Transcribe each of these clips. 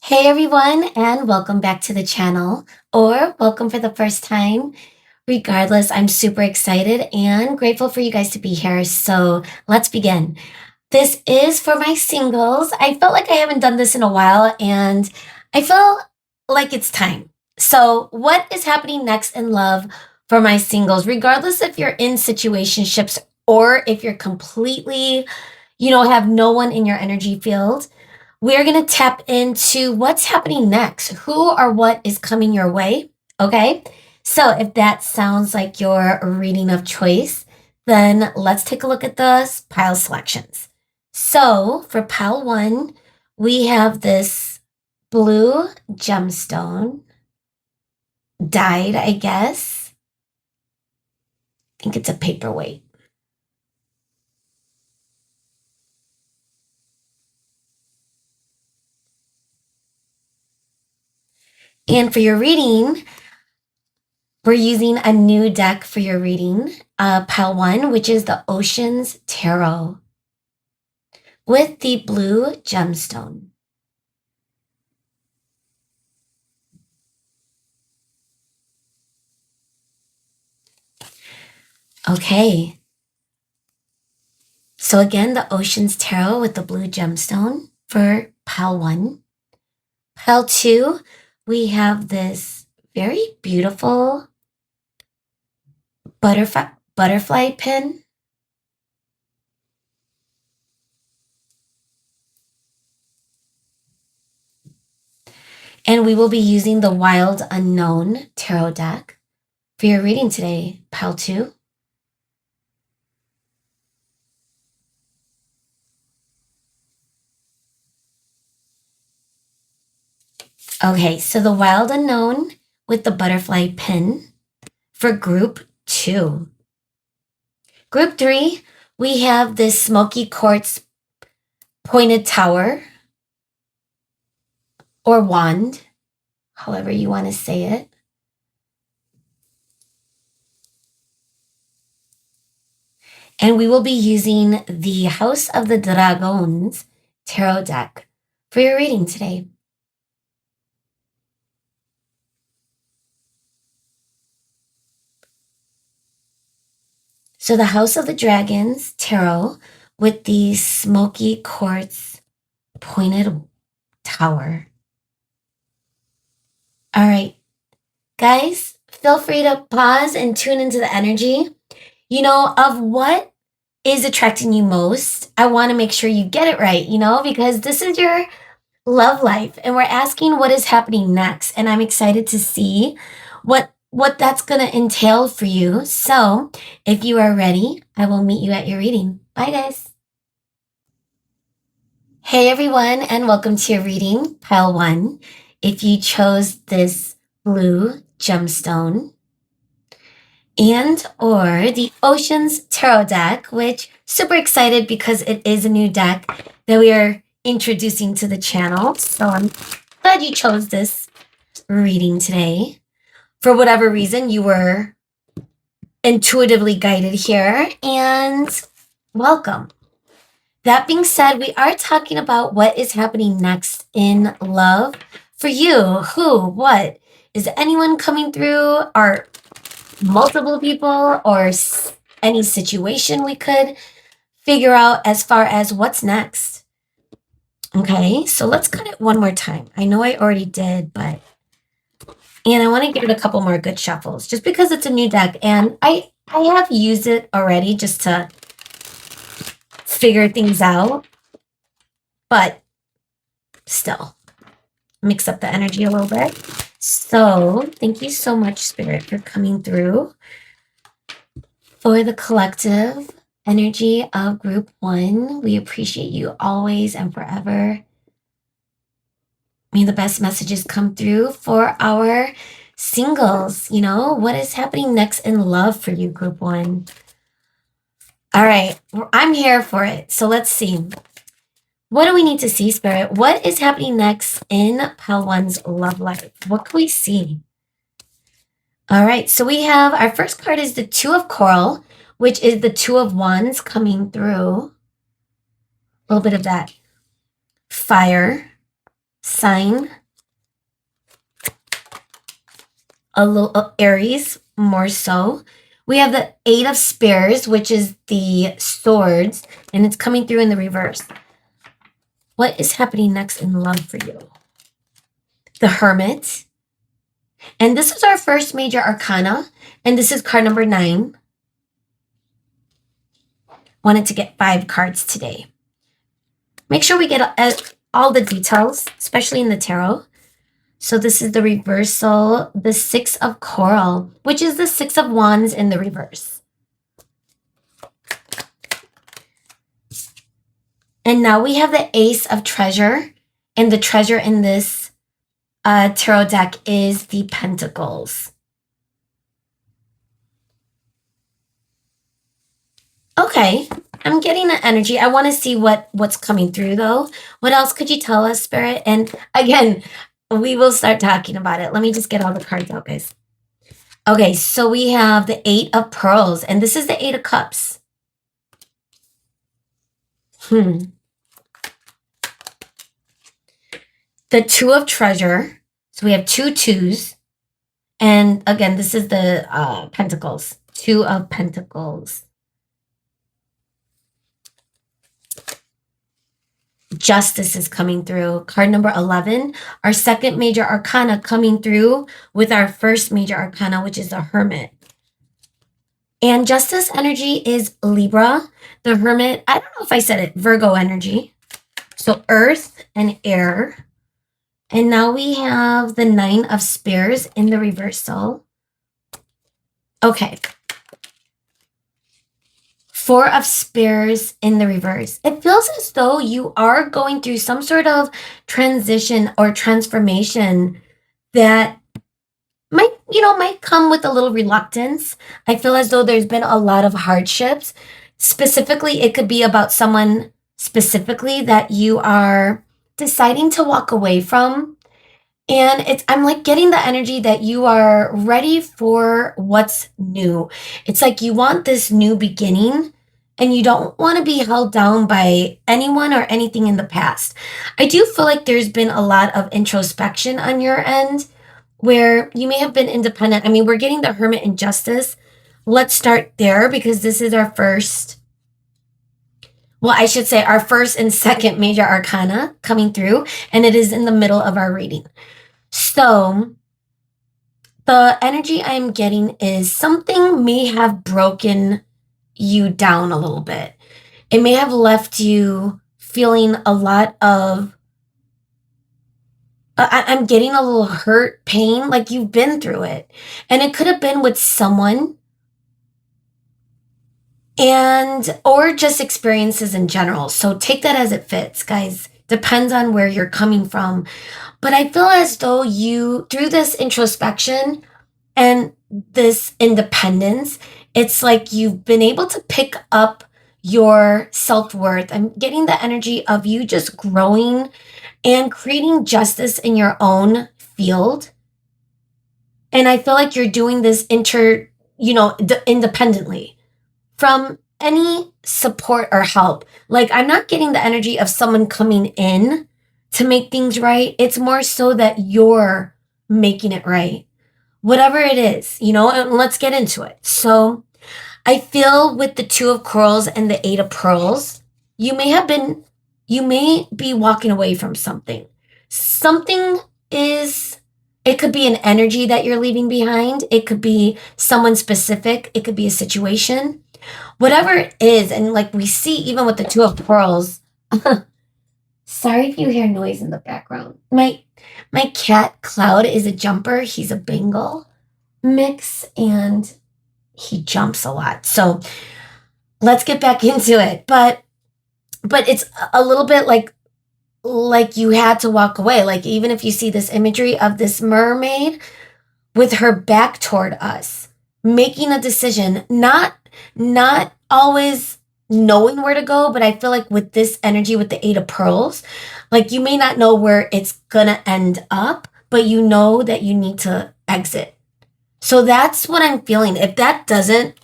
Hey everyone, and welcome back to the channel, or welcome for the first time. Regardless, I'm super excited and grateful for you guys to be here. So let's begin. This is for my singles. I felt like I haven't done this in a while, and I feel like it's time. So, what is happening next in love for my singles? Regardless if you're in situationships or if you're completely, have no one in your energy field, we're going to tap into what's happening next, who or what is coming your way. Okay. So if that sounds like your reading of choice, then let's take a look at the pile selections. So for pile one, we have this blue gemstone, dyed, I guess. I think it's a paperweight. And for your reading, we're using a new deck for your reading, pile one, which is the Ocean's Tarot with the blue gemstone. Okay. So again, the Ocean's Tarot with the blue gemstone for pile one. Pile two, we have this very beautiful butterfly pin. And we will be using the Wild Unknown Tarot deck for your reading today, pile two. Okay, so the Wild Unknown with the butterfly pin for group two. Group three, we have this smoky quartz pointed tower or wand, however you want to say it. And we will be using the House of the Dragons tarot deck for your reading today. So the House of the Dragons tarot with the smoky quartz pointed tower. All right, guys, feel free to pause and tune into the energy, of what is attracting you most. I want to make sure you get it right, because this is your love life and we're asking what is happening next, and I'm excited to see what that's going to entail for you. So if you are ready, I will meet you at your reading. Bye guys. Hey everyone, and welcome to your reading, pile one. If you chose this blue gemstone and or the Ocean's Tarot deck, which super excited because it is a new deck that we are introducing to the channel. So I'm glad you chose this reading today. For whatever reason, you were intuitively guided here, and welcome. That being said, we are talking about what is happening next in love for you. Who, what? Is anyone coming through? Are multiple people or any situation we could figure out as far as what's next? Okay, so let's cut it one more time. I know I already did, but and I want to give it a couple more good shuffles just because it's a new deck and I have used it already just to figure things out, but still mix up the energy a little bit. So thank you so much, Spirit, for coming through for the collective energy of group one. We appreciate you always and forever. May the best messages come through for our singles. What is happening next in love for you, group one? All right, I'm here for it. So let's see. What do we need to see, Spirit? What is happening next in pile one's love life? What can we see? All right, so we have our first card is the Two of Coral, which is the Two of Wands coming through. A little bit of that fire sign, a little Aries, more so. We have the Eight of Spears, which is the swords, and it's coming through in the reverse. What is happening next in love for you? The Hermit. And this is our first major arcana, and this is card number 9. Wanted to get 5 cards today. Make sure we get all the details, especially in the tarot. So this is the reversal, the 6 of Coral, which is the 6 of Wands in the reverse. And now we have the Ace of Treasure, and the treasure in this tarot deck is the Pentacles. Okay, I'm getting the energy. I want to see what's coming through, though. What else could you tell us, Spirit? And again, we will start talking about it. Let me just get all the cards out, guys. Okay, so we have the 8 of Pearls, and this is the 8 of Cups. The 2 of Treasure. So we have 2 2s. And again, this is the Pentacles. 2 of Pentacles. Justice is coming through. Card number 11, our second major arcana coming through with our first major arcana, which is the Hermit. And Justice energy is Libra. The Hermit, I don't know if I said it, Virgo energy. So Earth and Air. And now we have the 9 of Spears in the reversal. Okay. 4 of Spears in the reverse. It feels as though you are going through some sort of transition or transformation that might come with a little reluctance. I feel as though there's been a lot of hardships. Specifically, it could be about someone specifically that you are deciding to walk away from. And I'm like getting the energy that you are ready for what's new. It's like you want this new beginning and you don't want to be held down by anyone or anything in the past. I do feel like there's been a lot of introspection on your end where you may have been independent. I mean, we're getting the Hermit and Justice. Let's start there because this is our first, well, I should say our first and second major arcana coming through, and it is in the middle of our reading. So the energy I'm getting is something may have broken you down a little bit. It may have left you feeling a lot of, I'm getting a little hurt, pain, like you've been through it. And it could have been with someone or just experiences in general. So take that as it fits, guys. Depends on where you're coming from. But I feel as though you, through this introspection and this independence, it's like you've been able to pick up your self-worth. I'm getting the energy of you just growing and creating justice in your own field. And I feel like you're doing this independently from any support or help. Like, I'm not getting the energy of someone coming in to make things right. It's more so that you're making it right. Whatever it is, and let's get into it. So I feel with the 2 of Corals and the 8 of Pearls, you may be walking away from something. It could be an energy that you're leaving behind. It could be someone specific. It could be a situation. Whatever it is, and like we see even with the 2 of Pearls, sorry if you hear noise in the background. My cat Cloud is a jumper. He's a Bengal mix and he jumps a lot. So let's get back into it. But it's a little bit like you had to walk away. Like, even if you see this imagery of this mermaid with her back toward us, making a decision, not always knowing where to go, but I feel like with this energy, with the 8 of Pearls, like you may not know where it's gonna end up, but you know that you need to exit. So that's what I'm feeling. If that doesn't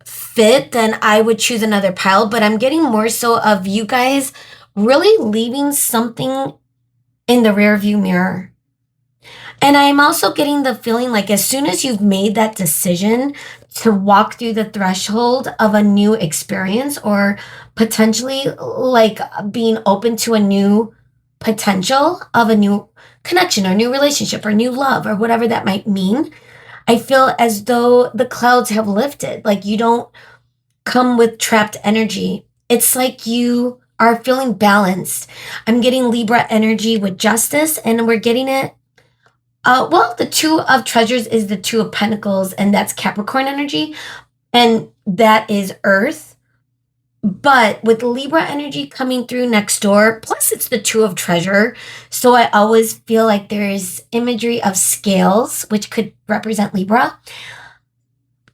fit, then I would choose another pile, but I'm getting more so of you guys really leaving something in the rearview mirror. And I'm also getting the feeling like as soon as you've made that decision to walk through the threshold of a new experience or potentially like being open to a new potential of a new connection or new relationship or new love or whatever that might mean, I feel as though the clouds have lifted. Like you don't come with trapped energy. It's like you are feeling balanced. I'm getting Libra energy with justice, and we're getting it. Well, the Two of Treasures is the Two of Pentacles, and that's Capricorn energy, and that is Earth. But with Libra energy coming through next door, plus it's the Two of Treasure, so I always feel like there's imagery of scales, which could represent Libra.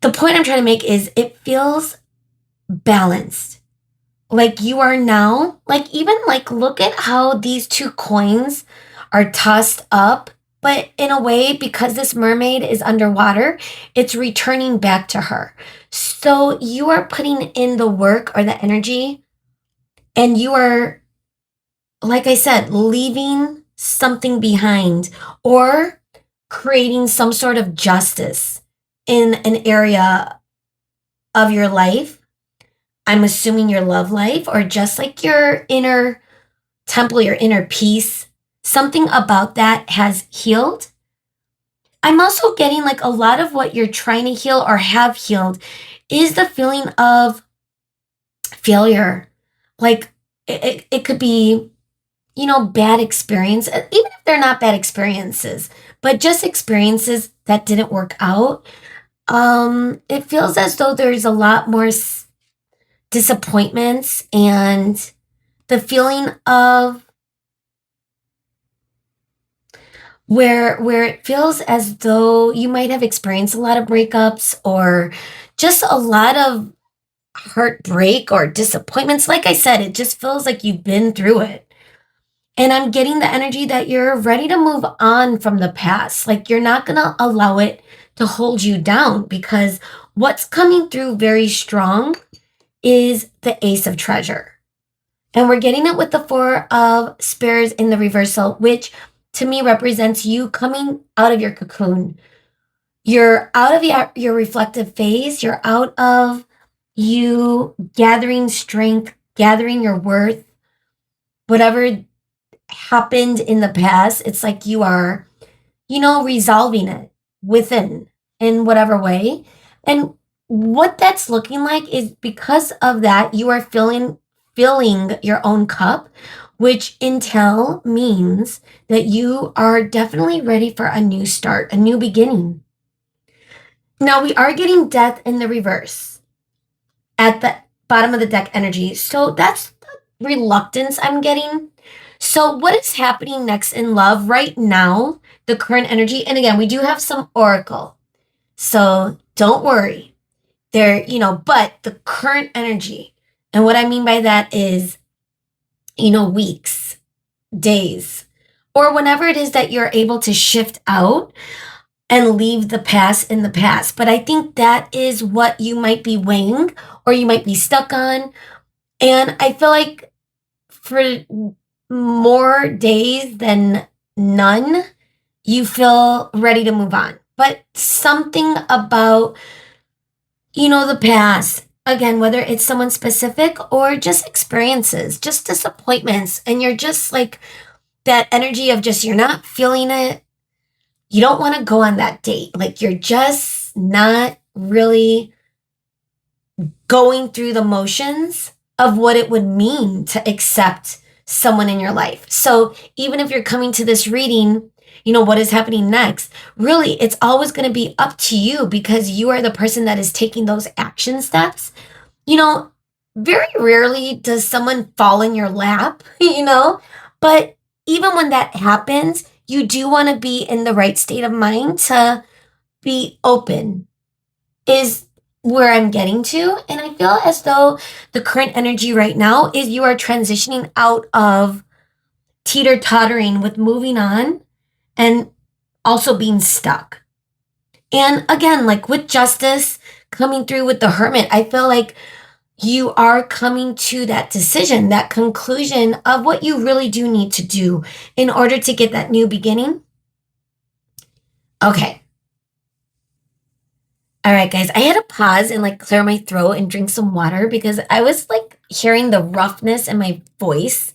The point I'm trying to make is it feels balanced. Like you are now, like even like look at how these two coins are tossed up, but in a way, because this mermaid is underwater, it's returning back to her. So you are putting in the work or the energy, and you are, like I said, leaving something behind or creating some sort of justice in an area of your life. I'm assuming your love life or just like your inner temple, your inner peace. Something about that has healed. I'm also getting like a lot of what you're trying to heal or have healed is the feeling of failure. Like it could be, bad experience, even if they're not bad experiences, but just experiences that didn't work out. It feels as though there's a lot more disappointments and the feeling of where it feels as though you might have experienced a lot of breakups or just a lot of heartbreak or disappointments. Like I said, it just feels like you've been through it. And I'm getting the energy that you're ready to move on from the past. Like you're not going to allow it to hold you down because what's coming through very strong is the Ace of Treasure. And we're getting it with the Four of Spears in the reversal, which to me represents you coming out of your cocoon. You're out of your reflective phase. You're out of you gathering strength, gathering your worth, whatever happened in the past. It's like you are, resolving it within in whatever way. And what that's looking like is because of that, you are filling your own cup, which intel means that you are definitely ready for a new start, a new beginning. Now we are getting death in the reverse at the bottom of the deck energy. So that's the reluctance I'm getting. So what is happening next in love right now, the current energy, and again, we do have some oracle. So don't worry. But the current energy, and what I mean by that is, weeks, days, or whenever it is that you're able to shift out and leave the past in the past. But I think that is what you might be weighing or you might be stuck on. And I feel like for more days than none, you feel ready to move on. But something about, the past, again, whether it's someone specific or just experiences, just disappointments, and you're just like that energy of just, you're not feeling it. You don't want to go on that date. Like you're just not really going through the motions of what it would mean to accept someone in your life. So even if you're coming to this reading, what is happening next, really, it's always going to be up to you because you are the person that is taking those action steps. Very rarely does someone fall in your lap, but even when that happens, you do want to be in the right state of mind to be open, is where I'm getting to. And I feel as though the current energy right now is you are transitioning out of teeter-tottering with moving on and also being stuck. And again, like with justice coming through with the hermit, I feel like you are coming to that decision, that conclusion of what you really do need to do in order to get that new beginning. Okay. All right, guys, I had to pause and like clear my throat and drink some water because I was like hearing the roughness in my voice.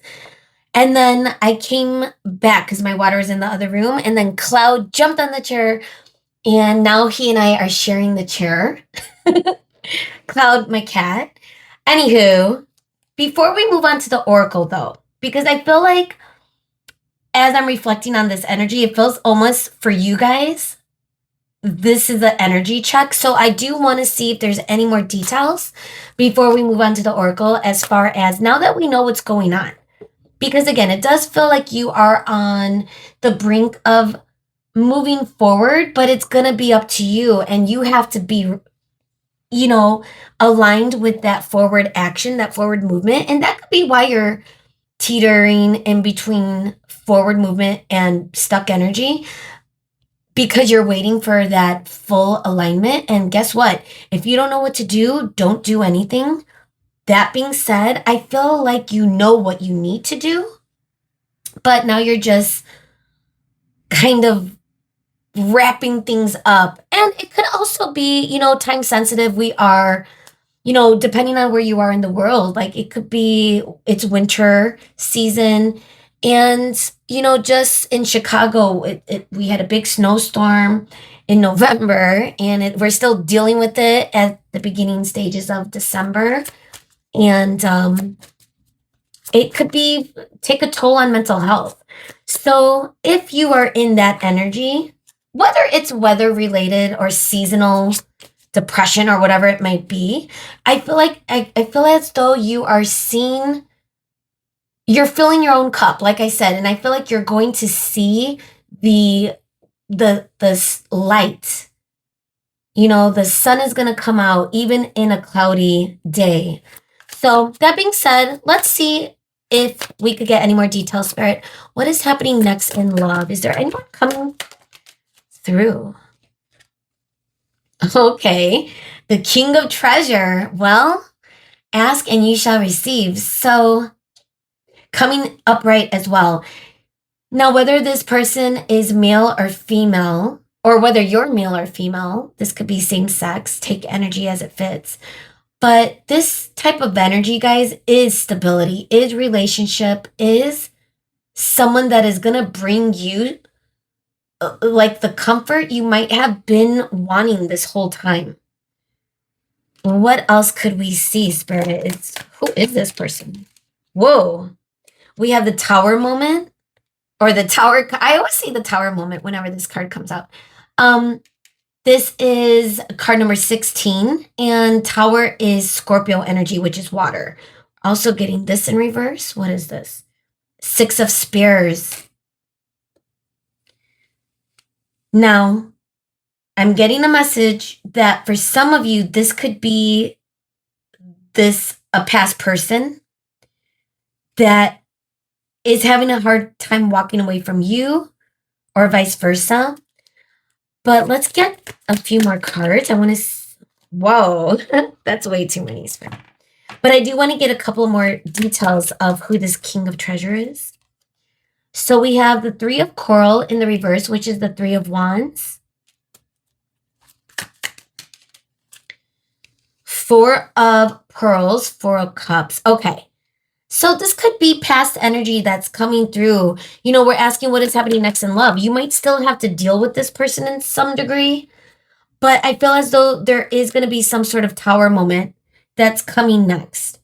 And then I came back because my water was in the other room. And then Cloud jumped on the chair. And now he and I are sharing the chair. Cloud, my cat. Anywho, before we move on to the oracle, though, because I feel like as I'm reflecting on this energy, it feels almost for you guys, this is the energy check. So I do want to see if there's any more details before we move on to the oracle, as far as now that we know what's going on. Because again, it does feel like you are on the brink of moving forward, but it's going to be up to you. And you have to be, aligned with that forward action, that forward movement. And that could be why you're teetering in between forward movement and stuck energy, because you're waiting for that full alignment. And guess what? If you don't know what to do, don't do anything. That being said, I feel like you know what you need to do, but now you're just kind of wrapping things up. And it could also be, time sensitive. We are, depending on where you are in the world, like it could be it's winter season. And, just in Chicago, we had a big snowstorm in November, and we're still dealing with it at the beginning stages of December. And it could be take a toll on mental health. So if you are in that energy, whether it's weather related or seasonal depression or whatever it might be, I feel like I feel as though you're filling your own cup, like I said, and I feel like you're going to see the light. The sun is going to come out even in a cloudy day. So that being said, let's see if we could get any more details, Spirit. What is happening next in love? Is there anyone coming through? Okay, the King of Treasure. Well, ask and you shall receive. So coming upright as well. Now, whether this person is male or female, or whether you're male or female, this could be same sex, take energy as it fits. But this type of energy, guys, is stability, is relationship, is someone that is going to bring you like the comfort you might have been wanting this whole time. What else could we see, Spirit? Who is this person? Whoa. We have the Tower moment, or the Tower. I always see the Tower moment whenever this card comes out. This is card number 16, and Tower is Scorpio energy, which is water. Also getting this in reverse. What is this? Six of Spears. Now, I'm getting a message that for some of you, this could be a past person that is having a hard time walking away from you, or vice versa. But let's get a few more cards. I want to, whoa, that's way too many. But I do want to get a couple more details of who this King of Treasure is. So we have the Three of Coral in the reverse, which is the Three of Wands. Four of Pearls, Four of Cups. Okay. So this could be past energy that's coming through. We're asking what is happening next in love. You might still have to deal with this person in some degree, but I feel as though there is going to be some sort of Tower moment that's coming next.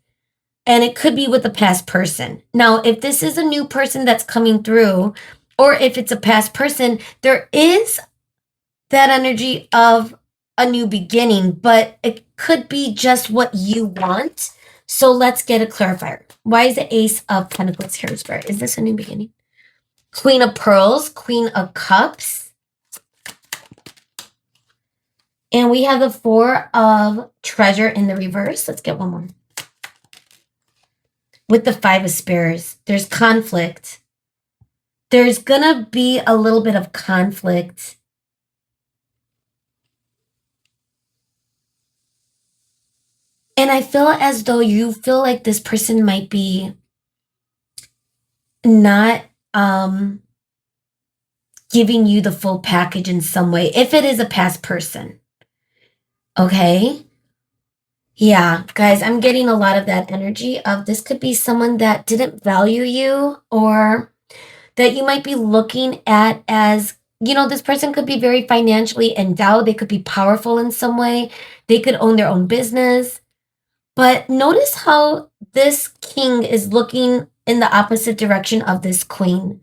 And it could be with a past person. Now, if this is a new person that's coming through, or if it's a past person, there is that energy of a new beginning, but it could be just what you want. So let's get a clarifier. Why is the Ace of Pentacles here, Spirit? Is this a new beginning? Queen of Pearls, Queen of Cups. And we have the Four of Treasure in the reverse. Let's get one more. With the Five of Spears, there's conflict. There's going to be a little bit of conflict. And I feel as though you feel like this person might be not giving you the full package in some way, if it is a past person. Okay? Yeah, guys, I'm getting a lot of that energy of this could be someone that didn't value you, or that you might be looking at as, this person could be very financially endowed. They could be powerful in some way. They could own their own business. But notice how this king is looking in the opposite direction of this queen.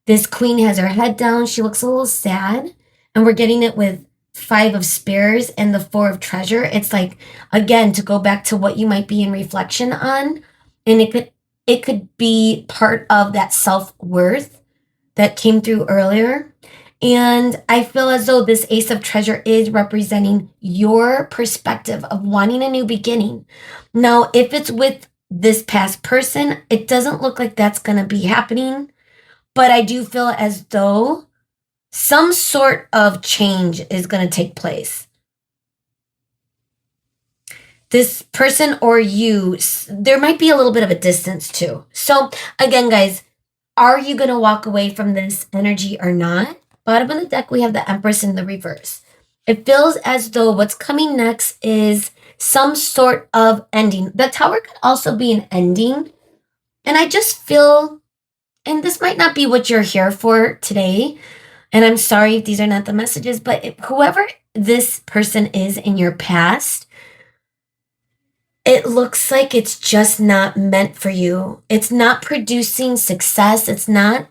This queen has her head down. She looks a little sad. And we're getting it with Five of Spears and the Four of Treasure. It's like, again, to go back to what you might be in reflection on. And it could be part of that self-worth that came through earlier. And I feel as though this Ace of Treasure is representing your perspective of wanting a new beginning. Now, if it's with this past person, it doesn't look like that's going to be happening. But I do feel as though some sort of change is going to take place. This person or you, there might be a little bit of a distance too. So again, guys, are you going to walk away from this energy or not? Bottom of the deck, we have the Empress in the reverse. It feels as though what's coming next is some sort of ending. The Tower could also be an ending. And I just feel, and this might not be what you're here for today, and I'm sorry if these are not the messages, but whoever this person is in your past, it looks like it's just not meant for you. It's not producing success. It's not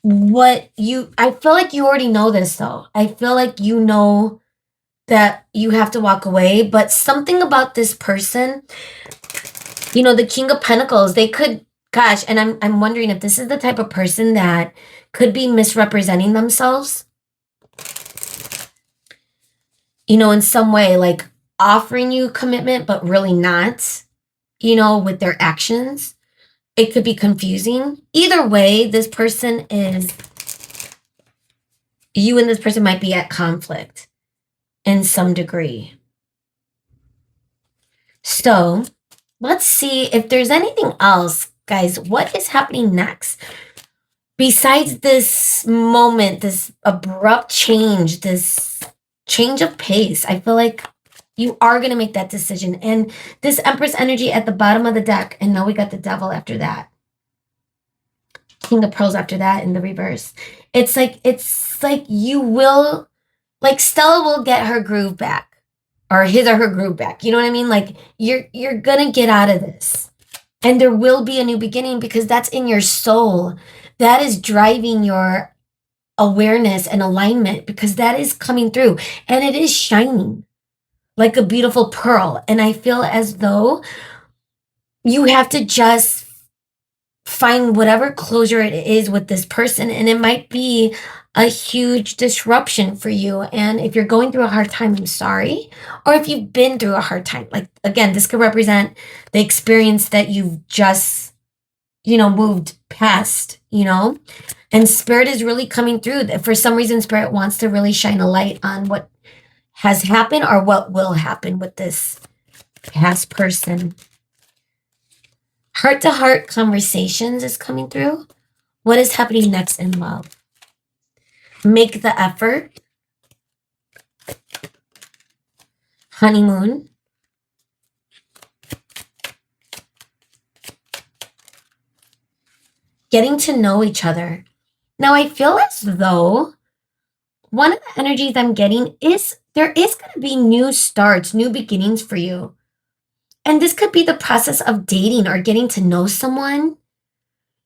I feel like you already know this though. I feel like you know that you have to walk away, but something about this person, the King of Pentacles, they could, gosh, and I'm wondering if this is the type of person that could be misrepresenting themselves, in some way, like offering you commitment, but really not, with their actions. It could be confusing. Either way, you and this person might be at conflict in some degree. So let's see if there's anything else, guys. What is happening next? Besides this moment, this abrupt change, this change of pace, I feel like you are going to make that decision. And this Empress energy at the bottom of the deck, and now we got the Devil after that. King of Pearls after that in the reverse. It's like you will, like Stella will get her groove back, or his or her groove back. You know what I mean? Like you're going to get out of this. And there will be a new beginning because that's in your soul. That is driving your awareness and alignment because that is coming through and it is shining like a beautiful pearl. And I feel as though you have to just find whatever closure it is with this person. And it might be a huge disruption for you. And if you're going through a hard time, I'm sorry. Or if you've been through a hard time, like again, this could represent the experience that you've just, moved past, and Spirit is really coming through. For some reason, Spirit wants to really shine a light on what has happened or what will happen with this past person. Heart-to-heart conversations is coming through. What is happening next in love? Make the effort. Honeymoon. Getting to know each other. Now, I feel as though one of the energies I'm getting is there is going to be new starts, new beginnings for you. And this could be the process of dating or getting to know someone,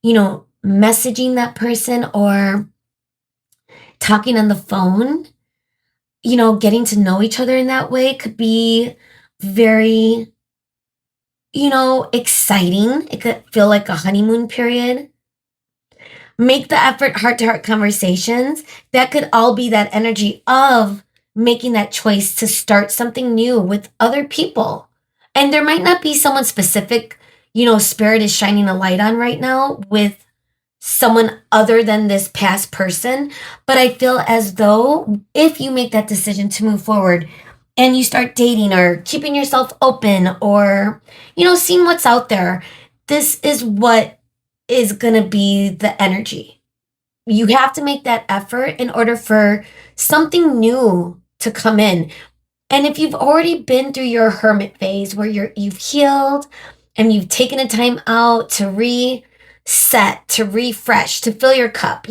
messaging that person or talking on the phone, getting to know each other in that way could be very, exciting. It could feel like a honeymoon period. Make the effort, heart-to-heart conversations. That could all be that energy of making that choice to start something new with other people. And there might not be someone specific, Spirit is shining a light on right now with someone other than this past person. But I feel as though if you make that decision to move forward, and you start dating or keeping yourself open or, seeing what's out there, this is what is going to be the energy. You have to make that effort in order for something new to come in. And if you've already been through your hermit phase where you've healed and you've taken a time out to reset, to refresh, to fill your cup,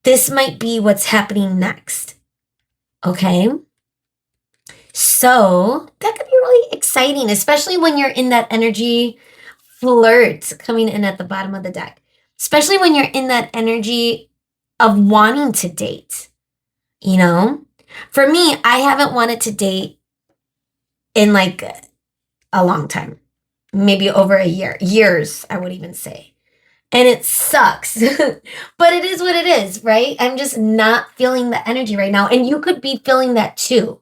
this might be what's happening next. Okay? So that could be really exciting, especially when you're in that energy flirt coming in at the bottom of the deck, especially when you're in that energy of wanting to date. For me, I haven't wanted to date in like a long time, maybe over a year, years, I would even say. And it sucks, but it is what it is, right? I'm just not feeling the energy right now. And you could be feeling that too,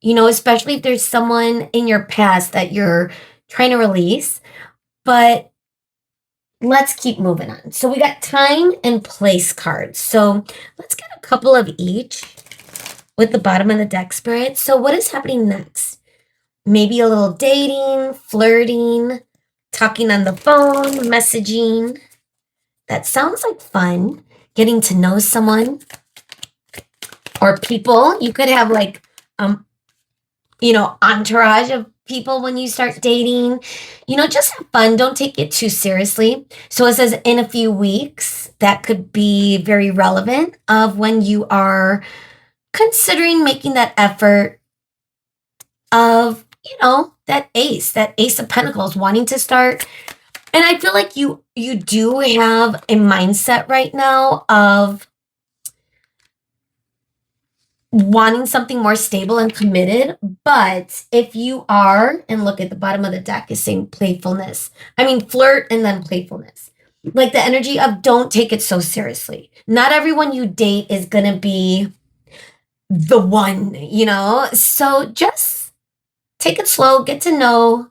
especially if there's someone in your past that you're trying to release. But let's keep moving on. So we got time and place cards. So let's get a couple of each with the bottom of the deck, Spirit. So what is happening next? Maybe a little dating, flirting, talking on the phone, messaging. That sounds like fun. Getting to know someone or people. You could have like, entourage of people when you start dating. Just have fun. Don't take it too seriously. So it says in a few weeks. That could be very relevant of when you are considering making that effort of, that ace of pentacles, wanting to start. And I feel like you do have a mindset right now of wanting something more stable and committed. But if you are, and look at the bottom of the deck is saying playfulness. I mean, flirt and then playfulness. Like the energy of don't take it so seriously. Not everyone you date is going to be the one, So just take it slow, get to know,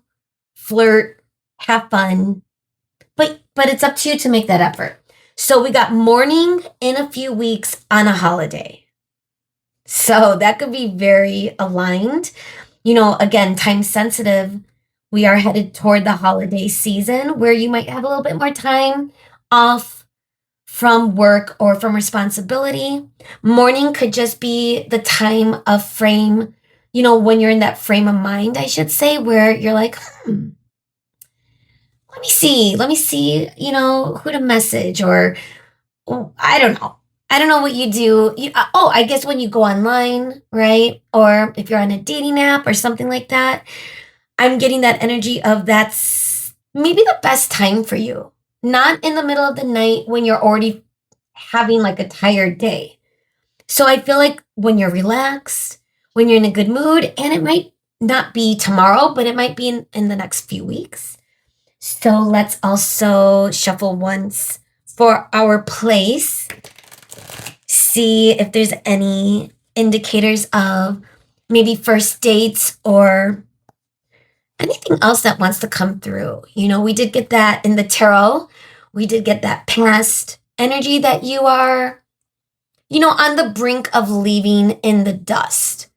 flirt, have fun. But it's up to you to make that effort. So we got mourning in a few weeks on a holiday. So that could be very aligned. Again, time sensitive. We are headed toward the holiday season where you might have a little bit more time off from work or from responsibility. Mourning could just be the time of frame, when you're in that frame of mind, I should say, where you're like, let me see, who to message or I don't know. I don't know what you do. I guess when you go online, right? Or if you're on a dating app or something like that, I'm getting that energy of that's maybe the best time for you. Not in the middle of the night when you're already having like a tired day. So I feel like when you're relaxed, when you're in a good mood, and it might not be tomorrow, but it might be in the next few weeks. So let's also shuffle once for our place. See if there's any indicators of maybe first dates or anything else that wants to come through. We did get that in the tarot. We did get that past energy that you are, on the brink of leaving in the dust.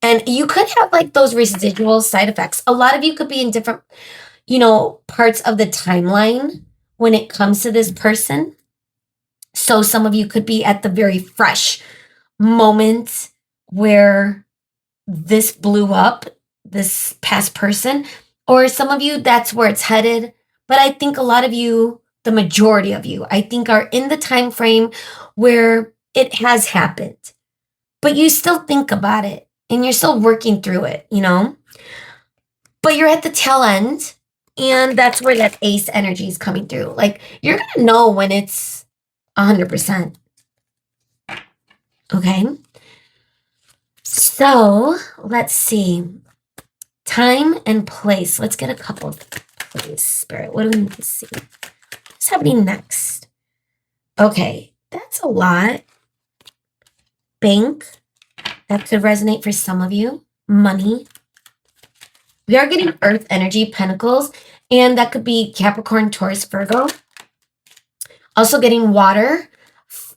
And you could have like those residual side effects. A lot of you could be in different, parts of the timeline when it comes to this person. So some of you could be at the very fresh moment where this blew up, this past person, or some of you, that's where it's headed. But I think a lot of you, the majority of you, I think are in the time frame where it has happened. But you still think about it and you're still working through it, But you're at the tail end, and that's where that ace energy is coming through. Like you're going to know when it's 100%. Okay. So let's see. Time and place. Let's get a couple of place, Spirit. What do we need to see? What's happening next? Okay. That's a lot. Bank. That could resonate for some of you. Money. We are getting earth energy, pentacles, and that could be Capricorn, Taurus, Virgo. Also getting water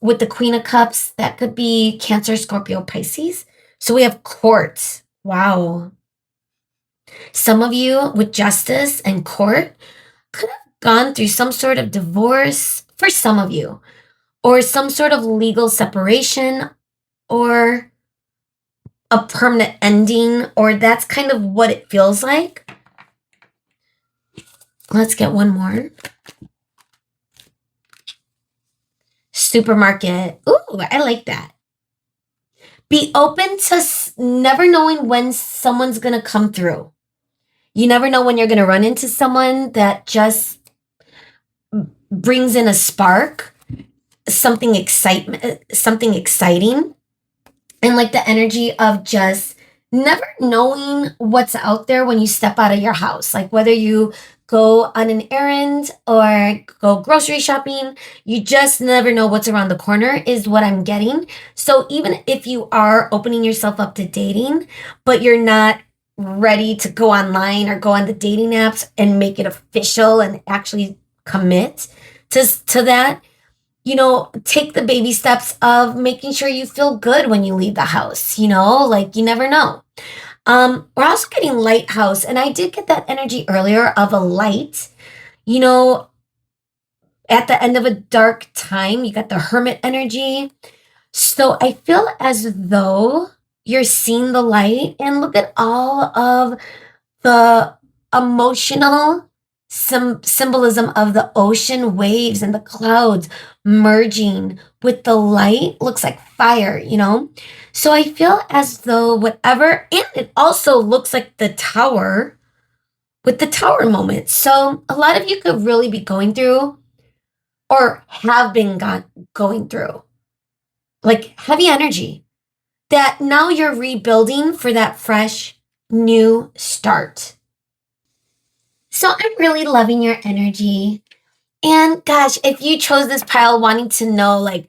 with the Queen of Cups. That could be Cancer, Scorpio, Pisces. So we have court. Wow. Some of you with justice and court could have gone through some sort of divorce for some of you, or some sort of legal separation, or a permanent ending, or that's kind of what it feels like. Let's get one more. Supermarket. Ooh, I like that. Be open to never knowing when someone's going to come through. You never know when you're going to run into someone that just brings in a spark, something exciting, and like the energy of just never knowing what's out there when you step out of your house. Like whether you go on an errand or go grocery shopping, you just never know what's around the corner, is what I'm getting. So even if you are opening yourself up to dating, but you're not ready to go online or go on the dating apps and make it official and actually commit to that, take the baby steps of making sure you feel good when you leave the house, like you never know. We're also getting lighthouse, and I did get that energy earlier of a light, you know, at the end of a dark time. You got the hermit energy. So I feel as though you're seeing the light, and look at all of the emotional symbolism of the ocean waves and the clouds merging with the light. Looks like fire. So I feel as though whatever, and it also looks like the tower with the tower moment. So a lot of you could really be going through, or have been going through, like heavy energy that now you're rebuilding for that fresh new start. So I'm really loving your energy. And gosh, if you chose this pile wanting to know, like,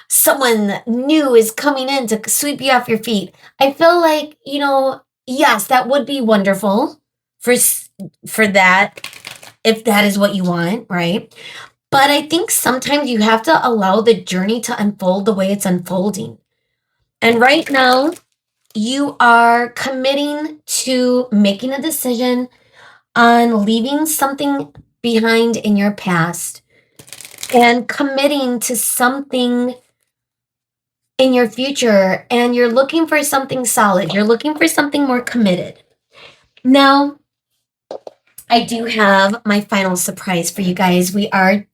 someone new is coming in to sweep you off your feet, I feel like, yes, that would be wonderful for for that, if that is what you want, right? But I think sometimes you have to allow the journey to unfold the way it's unfolding. And right now, you are committing to making a decision on leaving something behind in your past and committing to something in your future. And you're looking for something solid, you're looking for something more committed. Now, I do have my final surprise for you guys. We are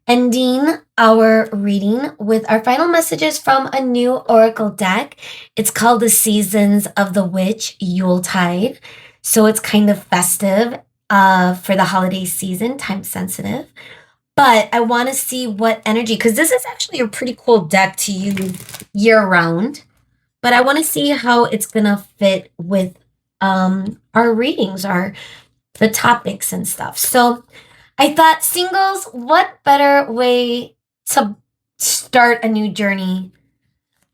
ending our reading with our final messages from a new oracle deck. It's called the Seasons of the Witch Yuletide. So it's kind of festive for the holiday season, time sensitive. But I want to see what energy, because this is actually a pretty cool deck to use year round. But I want to see how it's going to fit with our readings, the topics and stuff. So I thought, singles, what better way to start a new journey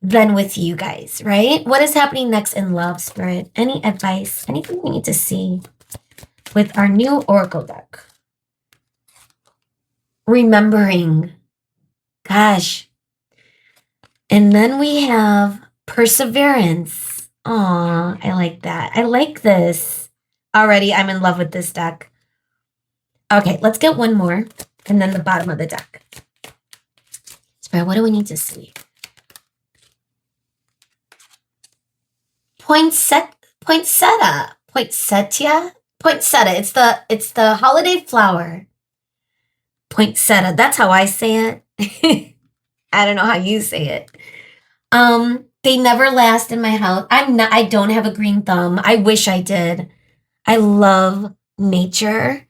than with you guys, right? What is happening next in love, spirit? Any advice? Anything we need to see with our new oracle deck? Remembering. Gosh. And then we have perseverance. Aw, I like that. I like this. Already, I'm in love with this deck. Okay, let's get one more. And then the bottom of the deck. Spirit, what do we need to see? Poinsettia. Poinsettia. It's the holiday flower. Poinsettia. That's how I say it. I don't know how you say it. They never last in my house. I don't have a green thumb. I wish I did. I love nature,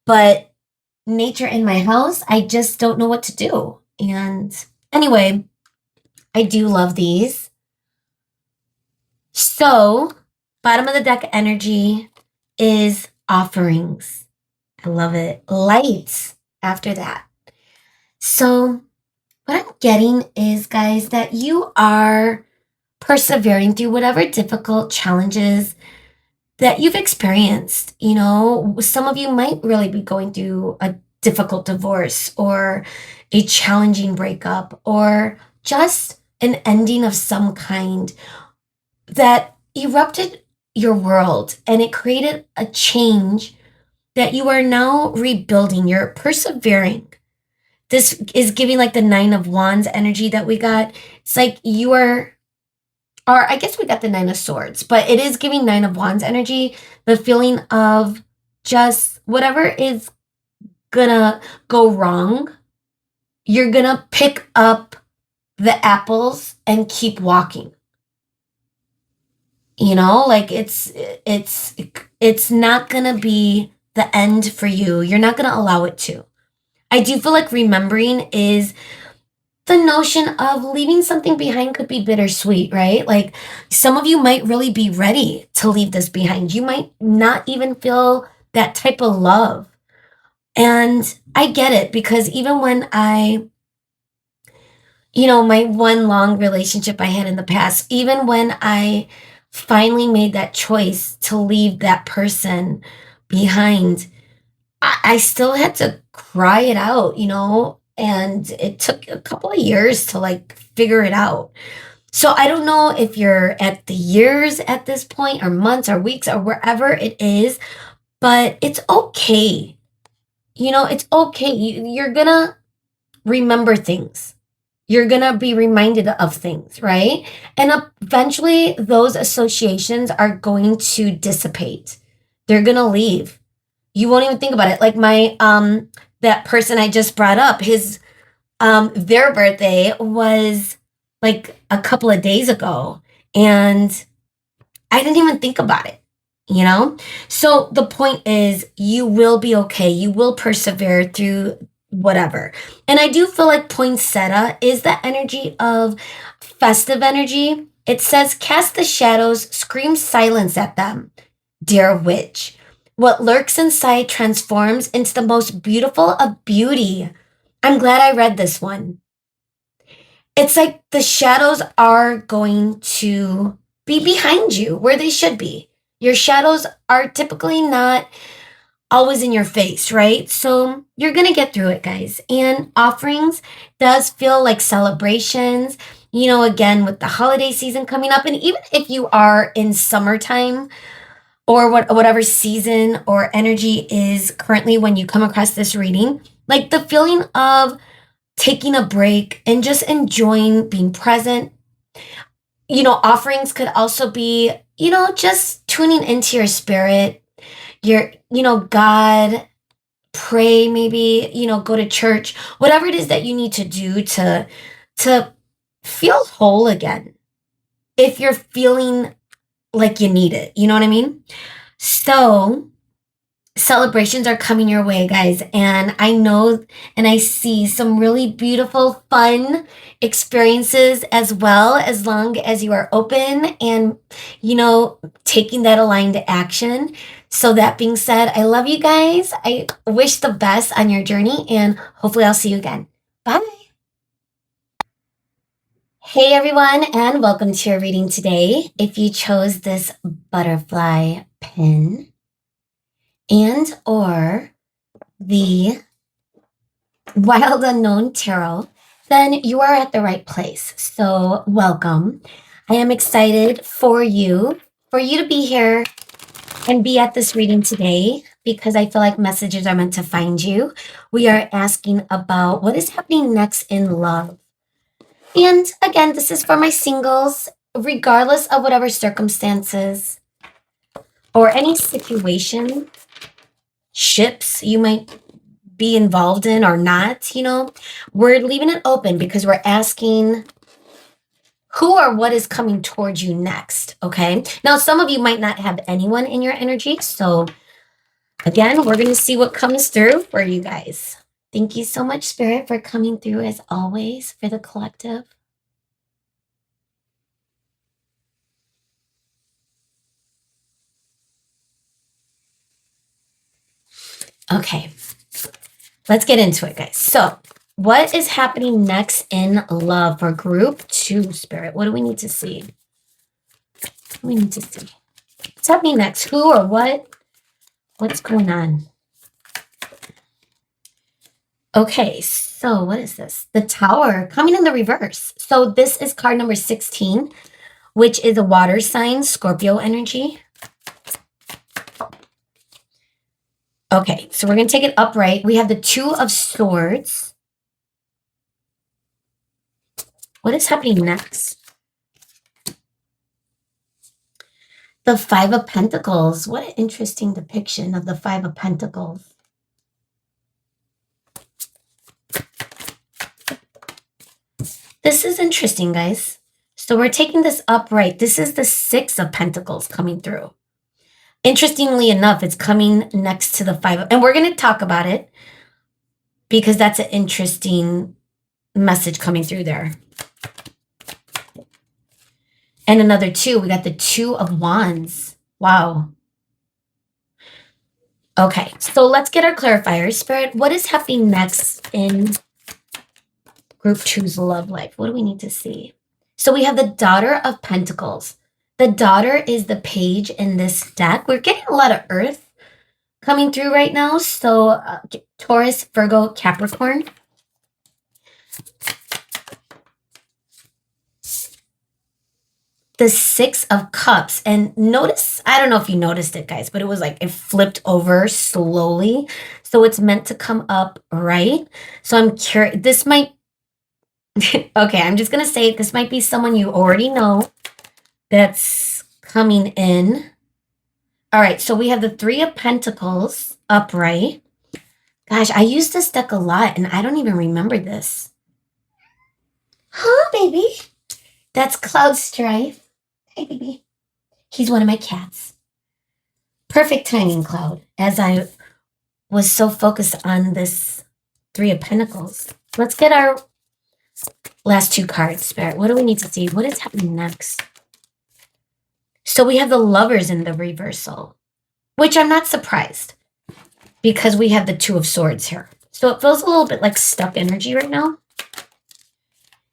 but nature in my house, I just don't know what to do. And anyway, I do love these. So, bottom of the deck energy is offerings. I love it. Lights after that. So, what I'm getting is, guys, that you are persevering through whatever difficult challenges that you've experienced. Some of you might really be going through a difficult divorce or a challenging breakup or just an ending of some kind. that erupted your world, and it created a change that you are now rebuilding. You're persevering. This is giving like the Nine of Wands energy that we got. It's like you are, or I guess we got the Nine of Swords, but it is giving Nine of Wands energy, the feeling of just whatever is gonna go wrong, you're gonna pick up the apples and keep walking. You know, like it's not gonna be the end for you. You're not gonna allow it to. I do feel like remembering is the notion of leaving something behind could be bittersweet, right? Like some of you might really be ready to leave this behind. You might not even feel that type of love. And I get it because even when my one long relationship I had in the past, even when I finally made that choice to leave that person behind, I still had to cry it out, and it took a couple of years to like figure it out. So I don't know if you're at the years at this point, or months, or weeks, or wherever it is, but it's okay. It's okay. You're gonna remember things. You're gonna be reminded of things, right? And eventually, those associations are going to dissipate. They're gonna leave. You won't even think about it. Like my that person I just brought up, his their birthday was like a couple of days ago, and I didn't even think about it, you know? So the point is, you will be okay. You will persevere through whatever. And I do feel like poinsettia is the energy of festive energy. It says, cast the shadows, scream silence at them, dear witch. What lurks inside transforms into the most beautiful of beauty. I'm glad I read this one. It's like the shadows are going to be behind you where they should be. Your shadows are typically not always in your face, right? So you're going to get through it, guys. And offerings does feel like celebrations, again, with the holiday season coming up. And even if you are in summertime or whatever season or energy is currently when you come across this reading, like the feeling of taking a break and just enjoying being present. Offerings could also be, just tuning into your spirit, God, pray, maybe, go to church, whatever it is that you need to do to feel whole again. If you're feeling like you need it, you know what I mean? So, celebrations are coming your way, guys. And I know and I see some really beautiful, fun experiences as long as you are open and, taking that aligned action. So, that being said, I love you guys. I wish the best on your journey, and hopefully, I'll see you again. Bye. Hey everyone, and welcome to your reading today. If you chose this butterfly pin and or the Wild Unknown Tarot, then you are at the right place. So, welcome. I am excited for you to be here and be at this reading today because I feel like messages are meant to find you. We are asking about what is happening next in love. And again, this is for my singles, regardless of whatever circumstances or any situation, ships you might be involved in or not, we're leaving it open because we're asking who or what is coming towards you next. Okay. Now, some of you might not have anyone in your energy. So, again, we're going to see what comes through for you guys. Thank you so much, Spirit, for coming through as always for the collective. Okay. Let's get into it, guys. So, what is happening next in love for group 2, Spirit? What do we need to see? We need to see. What's happening next? Who or what? What's going on? Okay, so what is this? The Tower coming in the reverse. So this is card number 16, which is a water sign, Scorpio energy. Okay, so we're going to take it upright. We have the Two of Swords. What is happening next? The Five of Pentacles. What an interesting depiction of the Five of Pentacles. This is interesting, guys. So we're taking this upright. This is the Six of Pentacles coming through. Interestingly enough, it's coming next to the Five. And we're going to talk about it because that's an interesting message coming through there. And another two, we got the Two of Wands. Wow. Okay, so let's get our clarifiers. Spirit, what is happening next in Group 2's love life? What do we need to see? So we have the Daughter of Pentacles. The Daughter is the page in this deck. We're getting a lot of Earth coming through right now. So Taurus, Virgo, Capricorn. The Six of Cups. And notice, I don't know if you noticed it, guys, but it was like it flipped over slowly. So it's meant to come up right. So I'm curious, this might, okay, I'm just going to say this might be someone you already know that's coming in. All right, so we have the Three of Pentacles upright. Gosh, I use this deck a lot and I don't even remember this. Huh, baby? That's Cloud Strife. Hey, baby. He's one of my cats. Perfect timing, Cloud, as I was so focused on this Three of Pentacles. Let's get our last two cards, Spirit. What do we need to see? What is happening next? So we have the Lovers in the reversal, which I'm not surprised because we have the Two of Swords here. So it feels a little bit like stuck energy right now.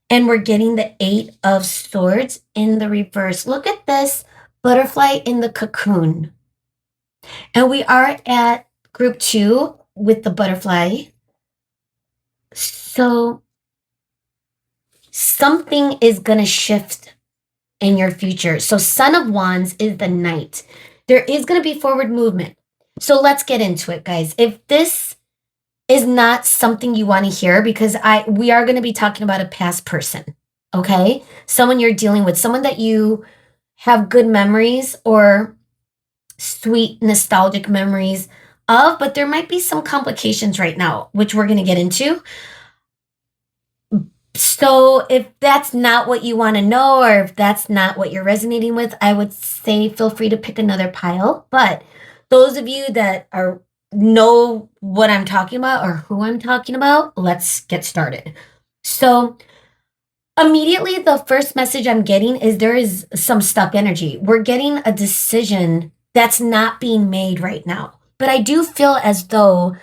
And we're getting the Eight of Swords in the reverse. Look at this butterfly in the cocoon. And we are at Group 2 with the butterfly. So something is going to shift in your future. So Son of Wands is the Knight. There is going to be forward movement. So let's get into it, guys. If this is not something you want to hear, because we are going to be talking about a past person, okay? Someone you're dealing with, someone that you have good memories or sweet nostalgic memories of, but there might be some complications right now, which we're going to get into. So if that's not what you want to know, or if that's not what you're resonating with, I would say feel free to pick another pile. But those of you that know what I'm talking about or who I'm talking about, let's get started. So immediately the first message I'm getting is there is some stuck energy. We're getting a decision that's not being made right now. But I do feel as though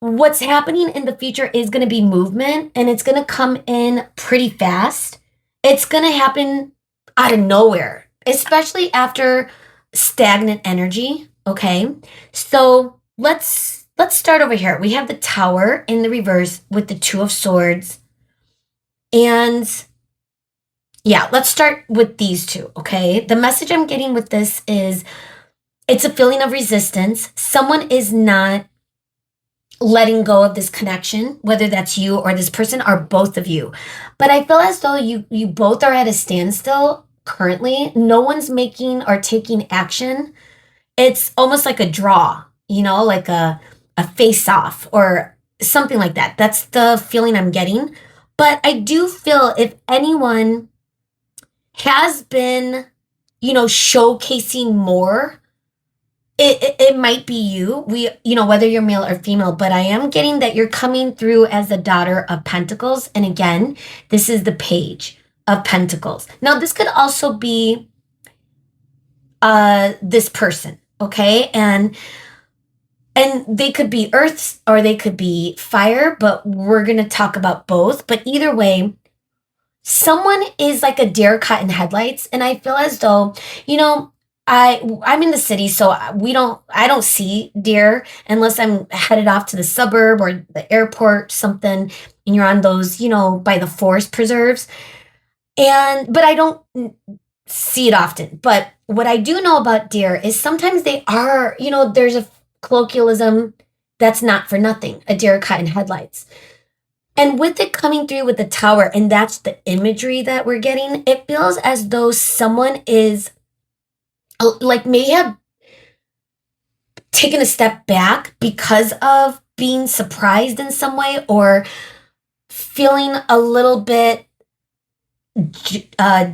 what's happening in the future is going to be movement, and it's going to come in pretty fast. It's going to happen out of nowhere, especially after stagnant energy. Okay. So let's start over here. We have the Tower in the reverse with the Two of Swords. And yeah, let's start with these two. Okay. The message I'm getting with this is it's a feeling of resistance. Someone is not letting go of this connection, whether that's you or this person or both of you. But I feel as though you both are at a standstill currently. No one's making or taking action. It's almost like a draw, like a face-off or something like that. That's the feeling I'm getting. But I do feel if anyone has been, showcasing more, it might be you. Whether you're male or female, but I am getting that you're coming through as the Daughter of Pentacles. And again, this is the Page of Pentacles. Now, this could also be this person, okay? And they could be earth or they could be fire, but we're going to talk about both. But either way, someone is like a deer caught in headlights. And I feel as though, I'm in the city, so I don't see deer unless I'm headed off to the suburb or the airport, something, and you're on those, by the forest preserves. But I don't see it often. But what I do know about deer is sometimes they are, there's a colloquialism that's not for nothing, a deer caught in headlights. And with it coming through with the tower, and that's the imagery that we're getting, it feels as though someone is like may have taken a step back because of being surprised in some way or feeling a little bit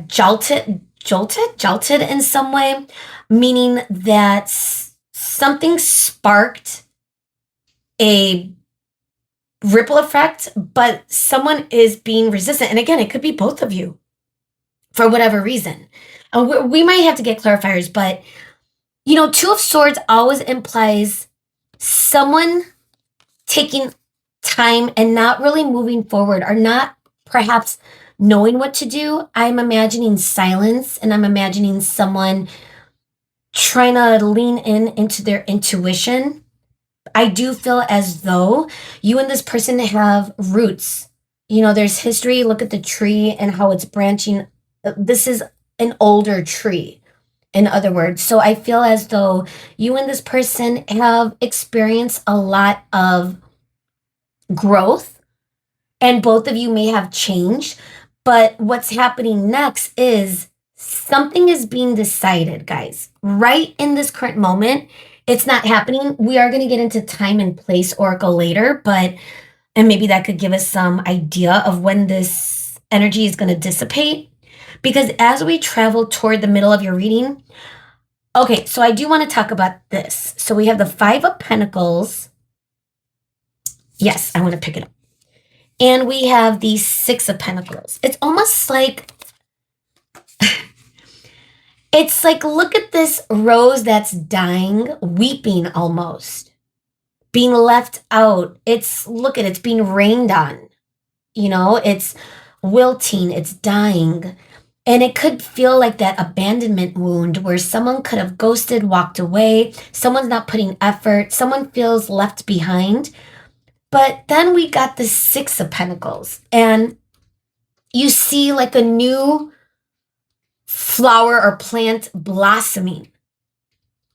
jolted in some way, meaning that something sparked a ripple effect, but someone is being resistant. And again, it could be both of you for whatever reason. And we might have to get clarifiers, but Two of Swords always implies someone taking time and not really moving forward or not perhaps knowing what to do. I'm imagining silence and I'm imagining someone trying to lean into their intuition. I do feel as though you and this person have roots. There's history. Look at the tree and how it's branching. This is an older tree, in other words. So I feel as though you and this person have experienced a lot of growth and both of you may have changed. But what's happening next is something is being decided, guys. Right in this current moment, it's not happening. We are going to get into time and place oracle later, and maybe that could give us some idea of when this energy is going to dissipate. Because as we travel toward the middle of your reading, okay, so I do want to talk about this. So we have the Five of Pentacles. Yes, I want to pick it up. And we have the Six of Pentacles. It's almost like, it's like, look at this rose that's dying, weeping almost, being left out. Look at it, it's being rained on. It's wilting, it's dying. And it could feel like that abandonment wound where someone could have ghosted, walked away. Someone's not putting effort. Someone feels left behind. But then we got the Six of Pentacles. And you see like a new flower or plant blossoming.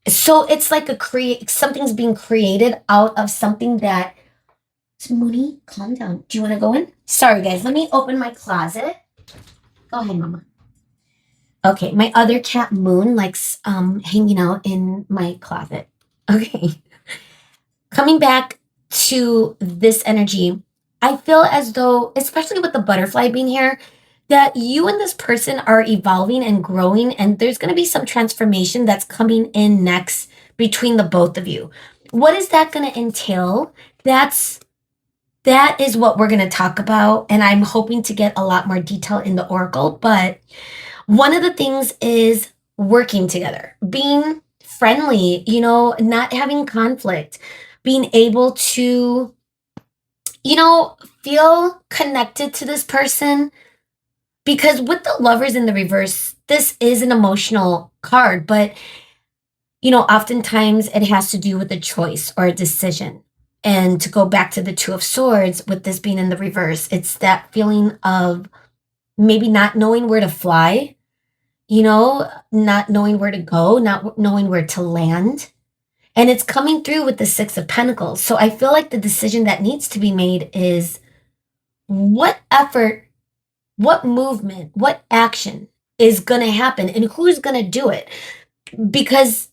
So it's like something's being created out of something that... Mooney, calm down. Do you want to go in? Sorry, guys. Let me open my closet. Go ahead, Mama. Okay, my other cat, Moon, likes hanging out in my closet. Okay. Coming back to this energy, I feel as though, especially with the butterfly being here, that you and this person are evolving and growing, and there's going to be some transformation that's coming in next between the both of you. What is that going to entail? That is what we're going to talk about, and I'm hoping to get a lot more detail in the oracle. But one of the things is working together, being friendly, not having conflict, being able to, feel connected to this person. Because with the Lovers in the reverse, this is an emotional card, but, oftentimes it has to do with a choice or a decision. And to go back to the Two of Swords, with this being in the reverse, it's that feeling of maybe not knowing where to fly, not knowing where to go, not knowing where to land. And it's coming through with the Six of Pentacles. So I feel like the decision that needs to be made is what effort, what movement, what action is going to happen and who's going to do it. Because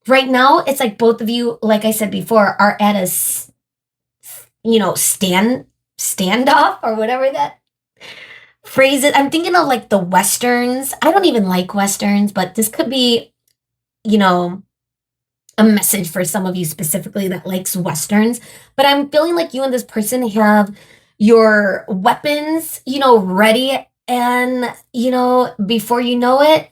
right now, it's like both of you, like I said before, are at a, standoff or whatever that phrase is. I'm thinking of like the Westerns. I don't even like Westerns, but this could be, a message for some of you specifically that likes Westerns. But I'm feeling like you and this person have your weapons, ready. And, before you know it,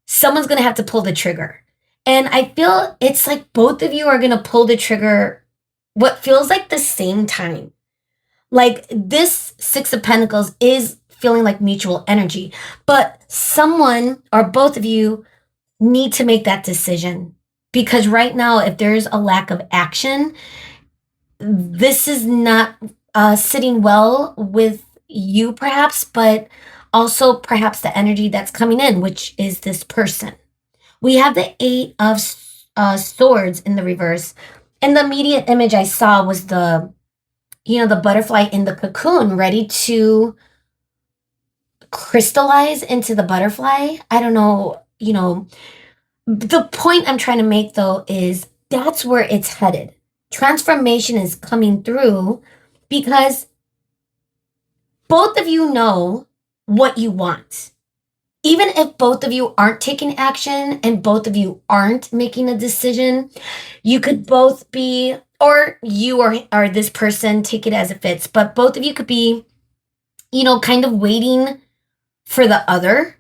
someone's going to have to pull the trigger. And I feel it's like both of you are going to pull the trigger what feels like the same time. Like this Six of Pentacles is feeling like mutual energy, but someone or both of you need to make that decision. Because right now, if there's a lack of action, this is not sitting well with you perhaps, but also perhaps the energy that's coming in, which is this person. We have the Eight of Swords in the reverse. And the immediate image I saw was the butterfly in the cocoon ready to crystallize into the butterfly. I don't know, the point I'm trying to make though is that's where it's headed. Transformation is coming through because both of you know what you want. Even if both of you aren't taking action and both of you aren't making a decision, you could both be, or you or this person, take it as it fits, but both of you could be, kind of waiting for the other.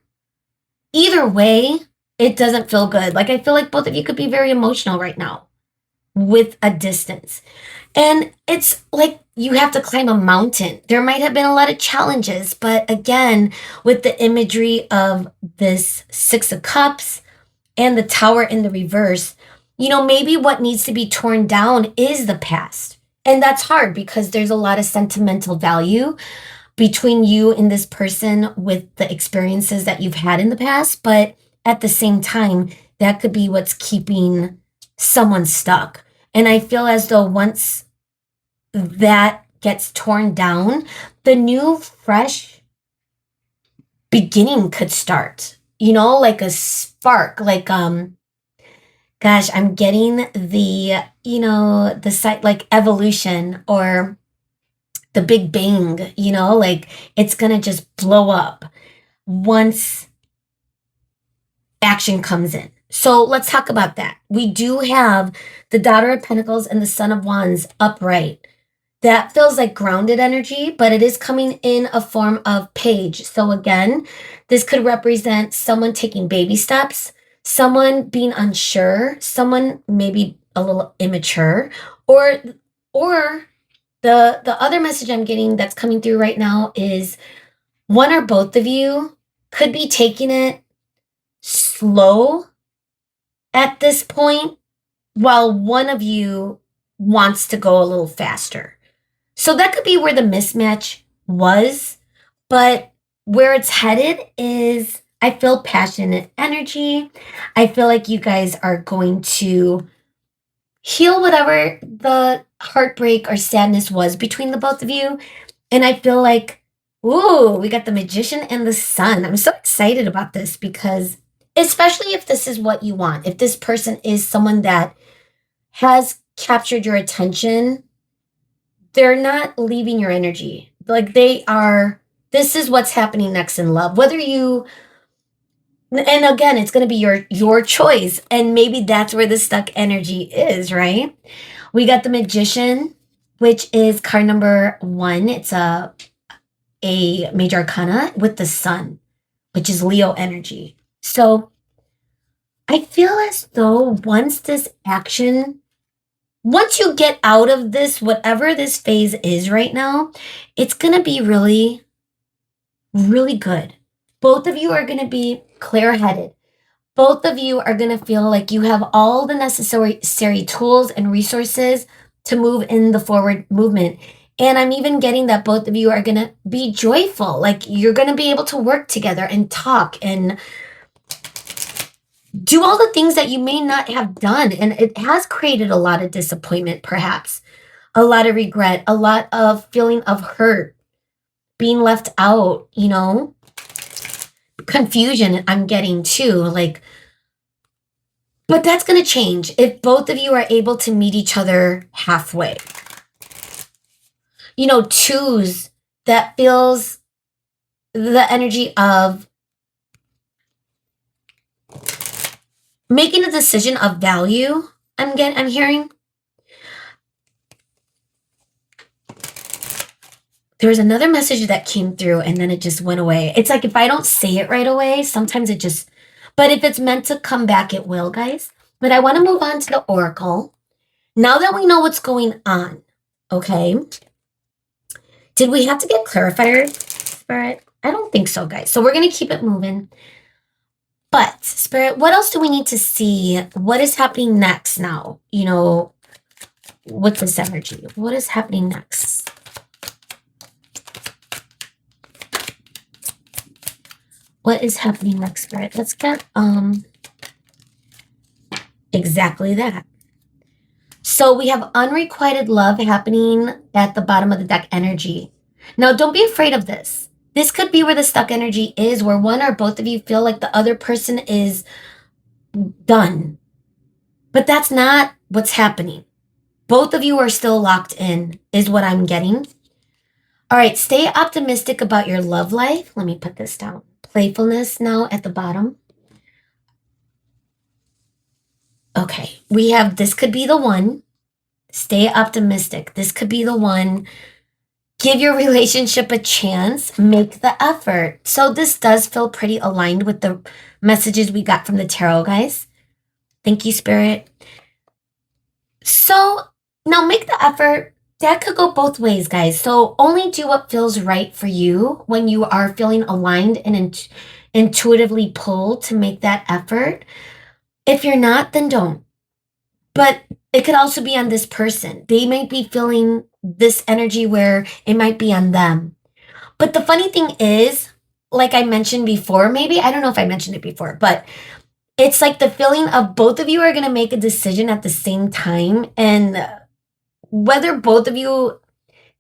Either way, it doesn't feel good. Like, I feel like both of you could be very emotional right now with a distance. And it's like you have to climb a mountain. There might have been a lot of challenges, but again, with the imagery of this Six of Cups and the Tower in the reverse, maybe what needs to be torn down is the past. And that's hard because there's a lot of sentimental value between you and this person with the experiences that you've had in the past. But at the same time, that could be what's keeping someone stuck. And I feel as though once that gets torn down, the new, fresh beginning could start, like a spark, like, gosh, I'm getting the site like evolution or the Big Bang, like it's going to just blow up once action comes in. So let's talk about that. We do have the Daughter of Pentacles and the Son of Wands upright. That feels like grounded energy, but it is coming in a form of page. So again, this could represent someone taking baby steps, someone being unsure, someone maybe a little immature, or the other message I'm getting that's coming through right now is one or both of you could be taking it slow at this point, while one of you wants to go a little faster. So that could be where the mismatch was, but where it's headed is I feel passionate energy. I feel like you guys are going to heal whatever the heartbreak or sadness was between the both of you. And I feel like, ooh, we got the Magician and the Sun. I'm so excited about this because especially if this is what you want, if this person is someone that has captured your attention, they're not leaving your energy. Like this is what's happening next in love. And again, it's going to be your choice. And maybe that's where the stuck energy is, right? We got the Magician, which is card number 1. It's a major arcana with the Sun, which is Leo energy. So I feel as though once you get out of this, whatever this phase is right now, it's going to be really, really good. Both of you are going to be clear-headed. Both of you are going to feel like you have all the necessary tools and resources to move in the forward movement. And I'm even getting that both of you are going to be joyful. Like you're going to be able to work together and talk and do all the things that you may not have done. And it has created a lot of disappointment, perhaps, a lot of regret, a lot of feeling of hurt, being left out, confusion I'm getting too. But that's going to change if both of you are able to meet each other halfway. Twos, that feels the energy of making a decision of value. I'm hearing. There was another message that came through and then it just went away. It's like if I don't say it right away, sometimes but if it's meant to come back, it will, guys. But I want to move on to the Oracle. Now that we know what's going on, okay? Did we have to get clarifiers, Spirit? I don't think so, guys. So we're going to keep it moving. But, Spirit, what else do we need to see? What is happening next now? With this energy? What is happening next? What is happening next, Spirit? Let's get exactly that. So we have unrequited love happening at the bottom of the deck energy. Now, don't be afraid of this. This could be where the stuck energy is, where one or both of you feel like the other person is done. But that's not what's happening. Both of you are still locked in, is what I'm getting. All right, stay optimistic about your love life. Let me put this down. Playfulness now at the bottom. Okay, we have this could be the one. Stay optimistic. This could be the one. Give your relationship a chance. Make the effort. So this does feel pretty aligned with the messages we got from the tarot, guys. Thank you, Spirit. So now make the effort. That could go both ways, guys. So only do what feels right for you when you are feeling aligned and intuitively pulled to make that effort. If you're not, then don't. But it could also be on this person. They might be feeling this energy where it might be on them. But the funny thing is, like I mentioned before, maybe, I don't know if I mentioned it before, but it's like the feeling of both of you are going to make a decision at the same time. And whether both of you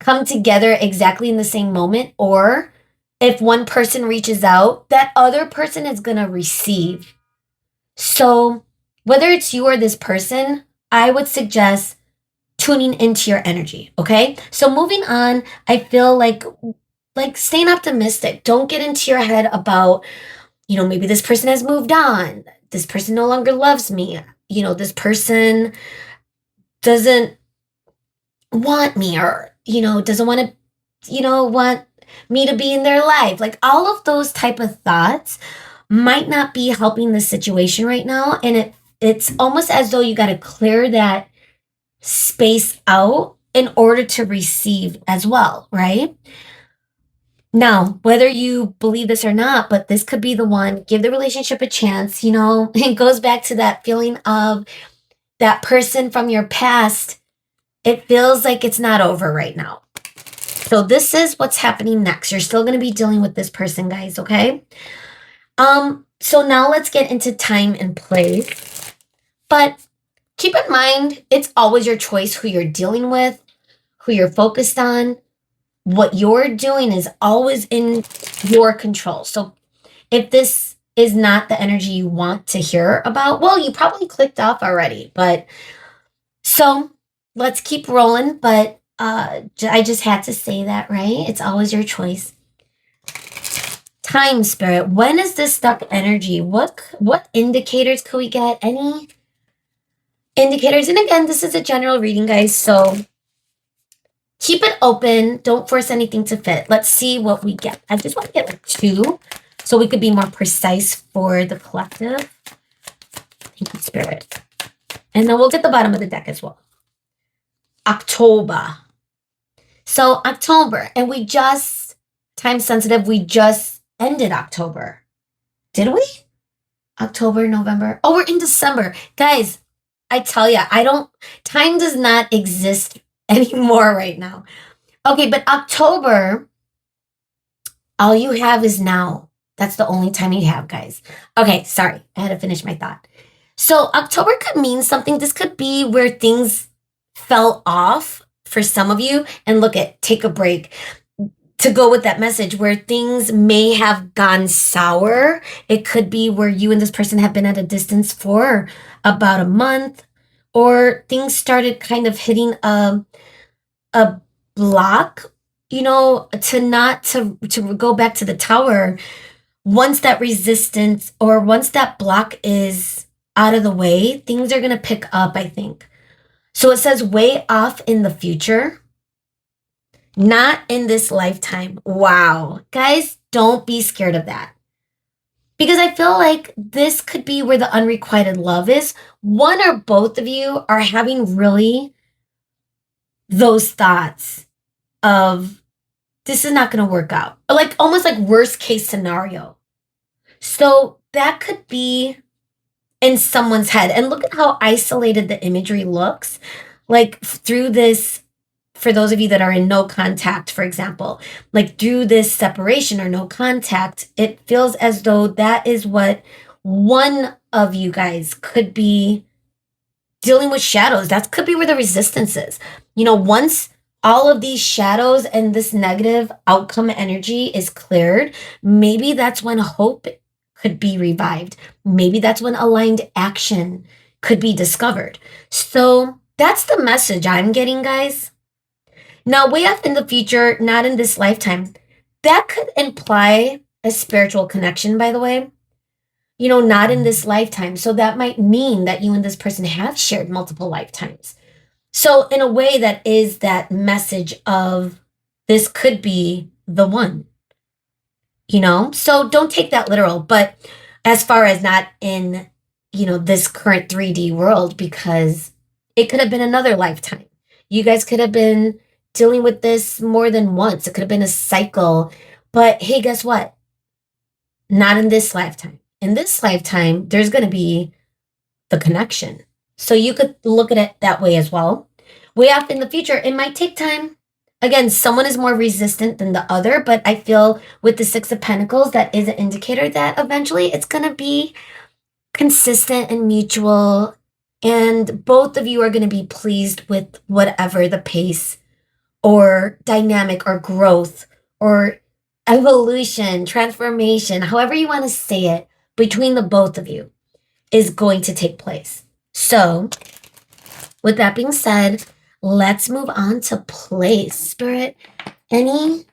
come together exactly in the same moment, or if one person reaches out, that other person is going to receive. So whether it's you or this person, I would suggest tuning into your energy. Okay. So moving on, I feel like staying optimistic. Don't get into your head about, maybe this person has moved on. This person no longer loves me. This person doesn't want me, or, doesn't want to, want me to be in their life. Like all of those type of thoughts might not be helping the situation right now. And it's almost as though you got to clear that space out in order to receive as well, right? Now, whether you believe this or not, but this could be the one. Give the relationship a chance. It goes back to that feeling of that person from your past. It feels like it's not over right now. So this is what's happening next. You're still going to be dealing with this person, guys, okay? So now let's get into time and place. But keep in mind, it's always your choice who you're dealing with, who you're focused on. What you're doing is always in your control. So if this is not the energy you want to hear about, well, you probably clicked off already. But so let's keep rolling. But I just had to say that, right? It's always your choice. Time, Spirit. When is this stuck energy? What indicators could we get? Any indicators? And again, this is a general reading, guys. So keep it open. Don't force anything to fit. Let's see what we get. I just want to get like 2 so we could be more precise for the collective. Thank you, Spirit. And then we'll get the bottom of the deck as well. October. So October, and we just, time sensitive, we just ended October. Did we? October, November. Oh, we're in December. Guys, I tell you, time does not exist anymore right now. Okay, but October, all you have is now. That's the only time you have, guys. Okay, sorry. I had to finish my thought. So October could mean something. This could be where things fell off for some of you. And take a break. To go with that message, where things may have gone sour. It could be where you and this person have been at a distance for about a month, or things started kind of hitting a block, to go back to the tower. Once that resistance or once that block is out of the way, things are going to pick up, I think. So it says way off in the future. Not in this lifetime. Wow. Guys, don't be scared of that. Because I feel like this could be where the unrequited love is. One or both of you are having really those thoughts of this is not going to work out. Like almost like worst case scenario. So that could be in someone's head. And look at how isolated the imagery looks. Like through this for those of you that are in no contact, for example, like through this separation or no contact, it feels as though that is what one of you guys could be dealing with shadows. That could be where the resistance is. Once all of these shadows and this negative outcome energy is cleared, maybe that's when hope could be revived. Maybe that's when aligned action could be discovered. So that's the message I'm getting, guys. Now, way off in the future, not in this lifetime, that could imply a spiritual connection, by the way. Not in this lifetime. So that might mean that you and this person have shared multiple lifetimes. So, in a way, that is that message of this could be the one, So don't take that literal. But as far as not in, this current 3D world, because it could have been another lifetime. You guys could have been dealing with this more than once. It could have been a cycle. But hey, guess what? Not in this lifetime. In this lifetime, there's going to be the connection. So you could look at it that way as well. Way off in the future, it might take time. Again, someone is more resistant than the other, but I feel with the Six of Pentacles, that is an indicator that eventually it's going to be consistent and mutual. And both of you are going to be pleased with whatever the pace or dynamic or growth or evolution, transformation, however you want to say it, between the both of you is going to take place. So, with that being said, let's move on to place. Spirit, anything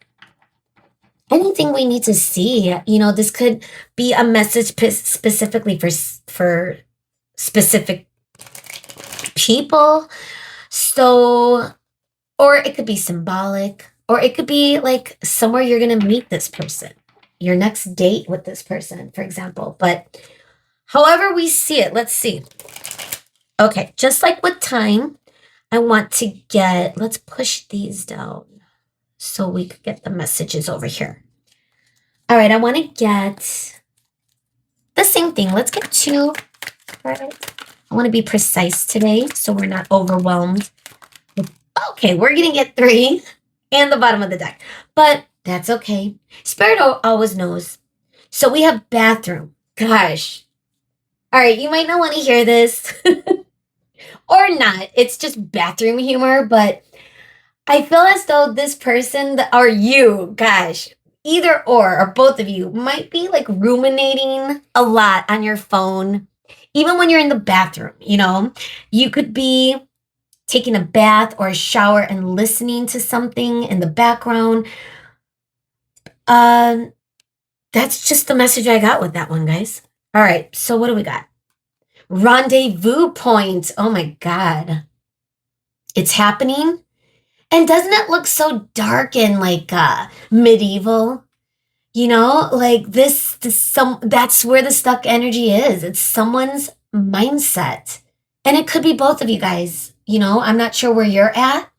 we need to see? This could be a message specifically for specific people. So, or it could be symbolic, or it could be like somewhere you're going to meet this person, your next date with this person, for example. But however we see it, let's see. Okay, just like with time, I want to let's push these down so we could get the messages over here. All right, I want to get the same thing. Let's get two. All right. I want to be precise today so we're not overwhelmed. Okay, we're going to get three and the bottom of the deck, but that's okay. Spirit always knows. So we have bathroom. Gosh. All right, you might not want to hear this or not. It's just bathroom humor, but I feel as though this person or you, gosh, either or both of you might be like ruminating a lot on your phone, even when you're in the bathroom, You could be taking a bath or a shower and listening to something in the background. That's just the message I got with that one, guys. All right, so what do we got? Rendezvous point. Oh my God. It's happening. And doesn't it look so dark and like medieval? Like that's where the stuck energy is. It's someone's mindset. And it could be both of you guys. I'm not sure where you're at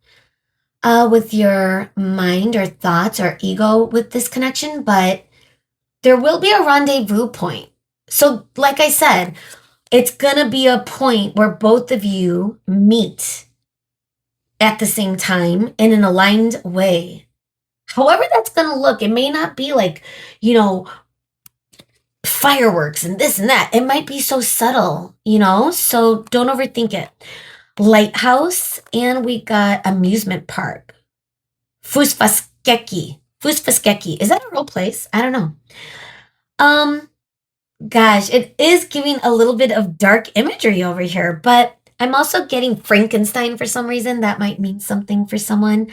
with your mind or thoughts or ego with this connection, but there will be a rendezvous point. So, like I said, it's going to be a point where both of you meet at the same time in an aligned way. However that's going to look, it may not be like, fireworks and this and that. It might be so subtle, so don't overthink it. Lighthouse, and we got amusement park. Fusfaskeki. Is that a real place? I don't know. Gosh, it is giving a little bit of dark imagery over here, but I'm also getting Frankenstein for some reason. That might mean something for someone.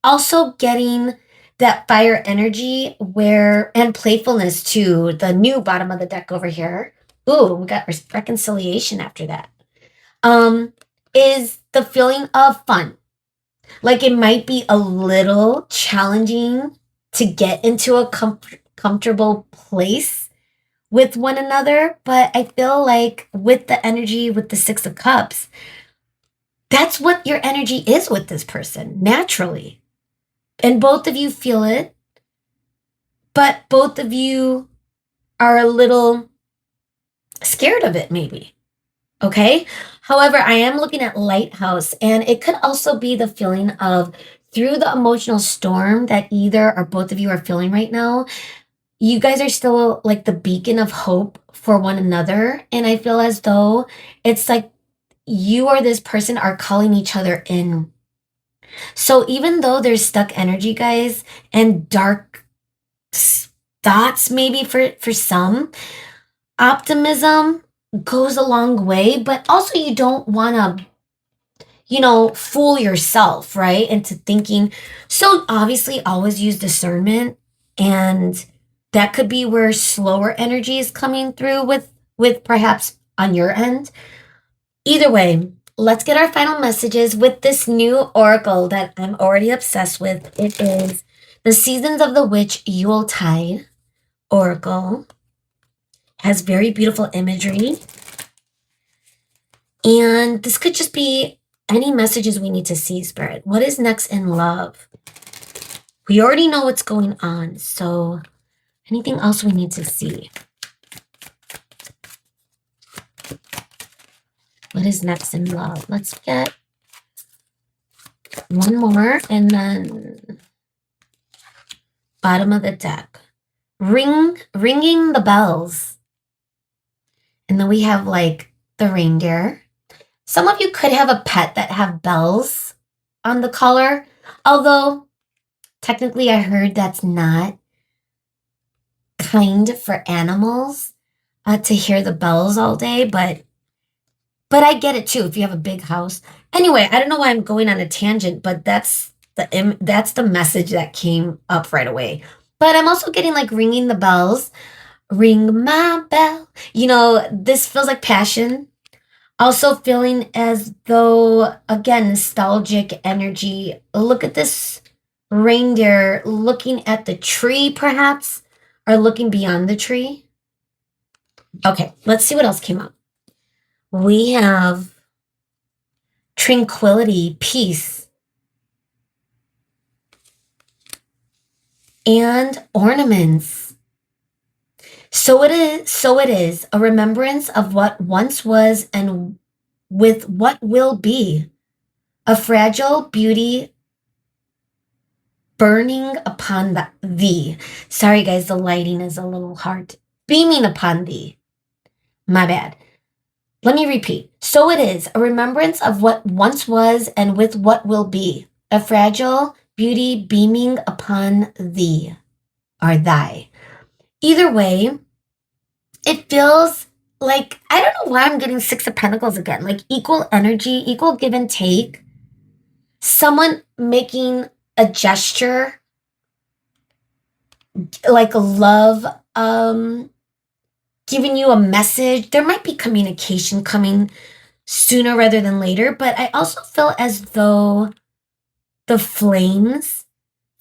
Also getting that fire energy and playfulness too. The new bottom of the deck over here. Ooh, we got reconciliation after that. Is the feeling of fun. Like it might be a little challenging to get into a comfortable place with one another, but I feel like with the energy, with the Six of Cups, that's what your energy is with this person, naturally. And both of you feel it, but both of you are a little scared of it, maybe. Okay. However, I am looking at lighthouse, and it could also be the feeling of through the emotional storm that either or both of you are feeling right now, you guys are still like the beacon of hope for one another. And I feel as though it's like you or this person are calling each other in. So even though there's stuck energy, guys, and dark thoughts maybe for some, optimism goes a long way, but also you don't want to, fool yourself, right? Into thinking. So obviously always use discernment, and that could be where slower energy is coming through with perhaps on your end. Either way, let's get our final messages with this new oracle that I'm already obsessed with. It is the Seasons of the Witch Yuletide oracle. Has very beautiful imagery. And this could just be any messages we need to see, Spirit. What is next in love? We already know what's going on, so anything else we need to see? What is next in love? Let's get one more, and then bottom of the deck. Ringing the bells. And then we have like the reindeer. Some of you could have a pet that have bells on the collar, although technically I heard that's not kind for animals to hear the bells all day, but I get it too if you have a big house. Anyway, I don't know why I'm going on a tangent, but that's the message that came up right away. But I'm also getting like ringing the bells. Ring my bell. This feels like passion. Also feeling as though, again, nostalgic energy. Look at this reindeer looking at the tree, perhaps, or looking beyond the tree. Okay, let's see what else came up. We have tranquility, peace, and ornaments. So it is a remembrance of what once was and with what will be. A fragile beauty burning upon thee. Sorry, guys, the lighting is a little hard. Beaming upon thee. My bad. Let me repeat. So it is a remembrance of what once was and with what will be. A fragile beauty beaming upon thee or thy. Either way, it feels like, I don't know why I'm getting Six of Pentacles again, like equal energy, equal give and take. Someone making a gesture, like a love, giving you a message. There might be communication coming sooner rather than later, but I also feel as though the flames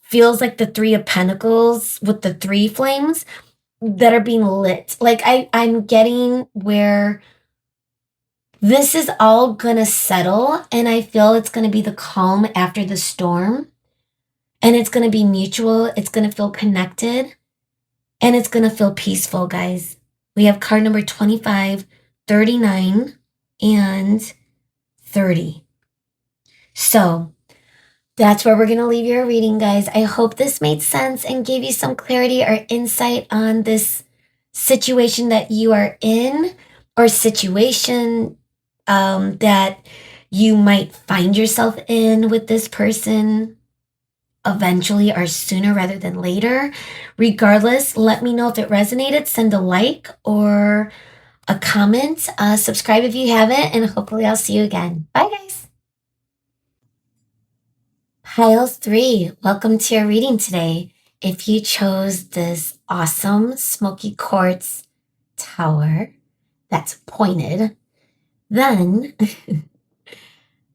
feels like the Three of Pentacles with the three flames that are being lit. Like I'm getting where this is all gonna settle, and I feel it's gonna be the calm after the storm, and it's gonna be mutual, it's gonna feel connected, and it's gonna feel peaceful, guys. We have card number 25, 39, and 30. So that's where we're going to leave your reading, guys. I hope this made sense and gave you some clarity or insight on this situation that you are in, or situation that you might find yourself in with this person eventually or sooner rather than later. Regardless, let me know if it resonated. Send a like or a comment. Subscribe if you haven't, and hopefully I'll see you again. Bye, guys. Pile 3, welcome to your reading today. If you chose this awesome smoky quartz tower that's pointed, then,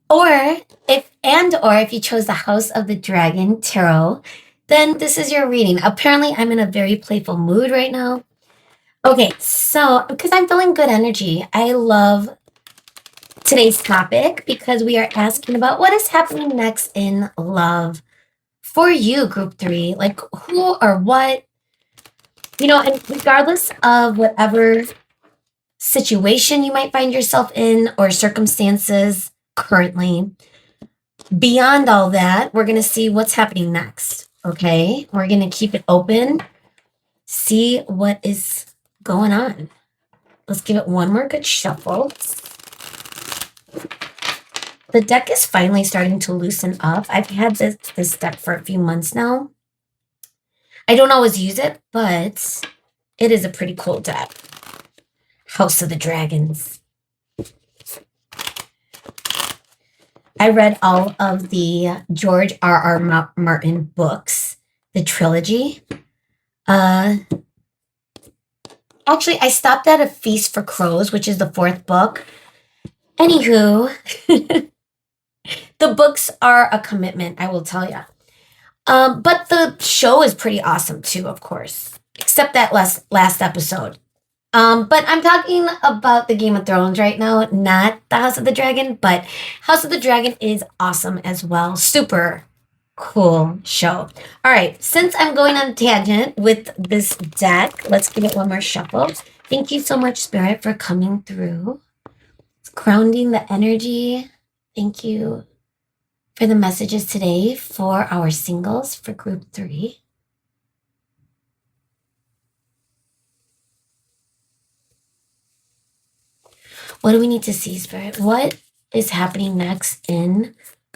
or if you chose the House of the Dragon Tarot, then this is your reading. Apparently, I'm in a very playful mood right now. Okay, so because I'm feeling good energy, I love today's topic because we are asking about what is happening next in love for you, group 3. Like who or what, and regardless of whatever situation you might find yourself in or circumstances currently. Beyond all that, we're going to see what's happening next. Okay. We're going to keep it open, see what is going on. Let's give it one more good shuffle. The deck is finally starting to loosen up. I've had this deck for a few months now. I don't always use it, but it is a pretty cool deck. House of the Dragons. I read all of the George R.R. Martin books, the trilogy. Actually, I stopped at A Feast for Crows, which is the 4th book. Anywho, the books are a commitment, I will tell you. But the show is pretty awesome too, of course, except that last episode. But I'm talking about the Game of Thrones right now, not the House of the Dragon, but House of the Dragon is awesome as well. Super cool show. All right, since I'm going on a tangent with this deck, let's give it one more shuffle. Thank you so much, Spirit, for coming through. It's grounding the energy. Thank you for the messages today for our singles for group 3. What do we need to see, Spirit? What is happening next in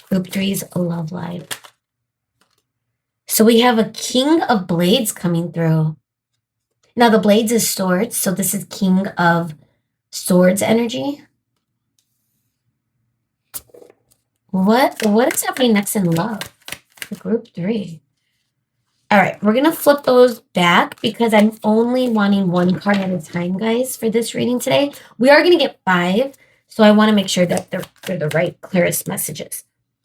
group 3's love life? So we have a King of Blades coming through. Now the Blades is swords, so this is King of Swords energy. What is happening next in love for group 3? All right, we're going to flip those back because I'm only wanting one card at a time, guys, for this reading today. We are going to get 5, so I want to make sure that they're the right, clearest messages.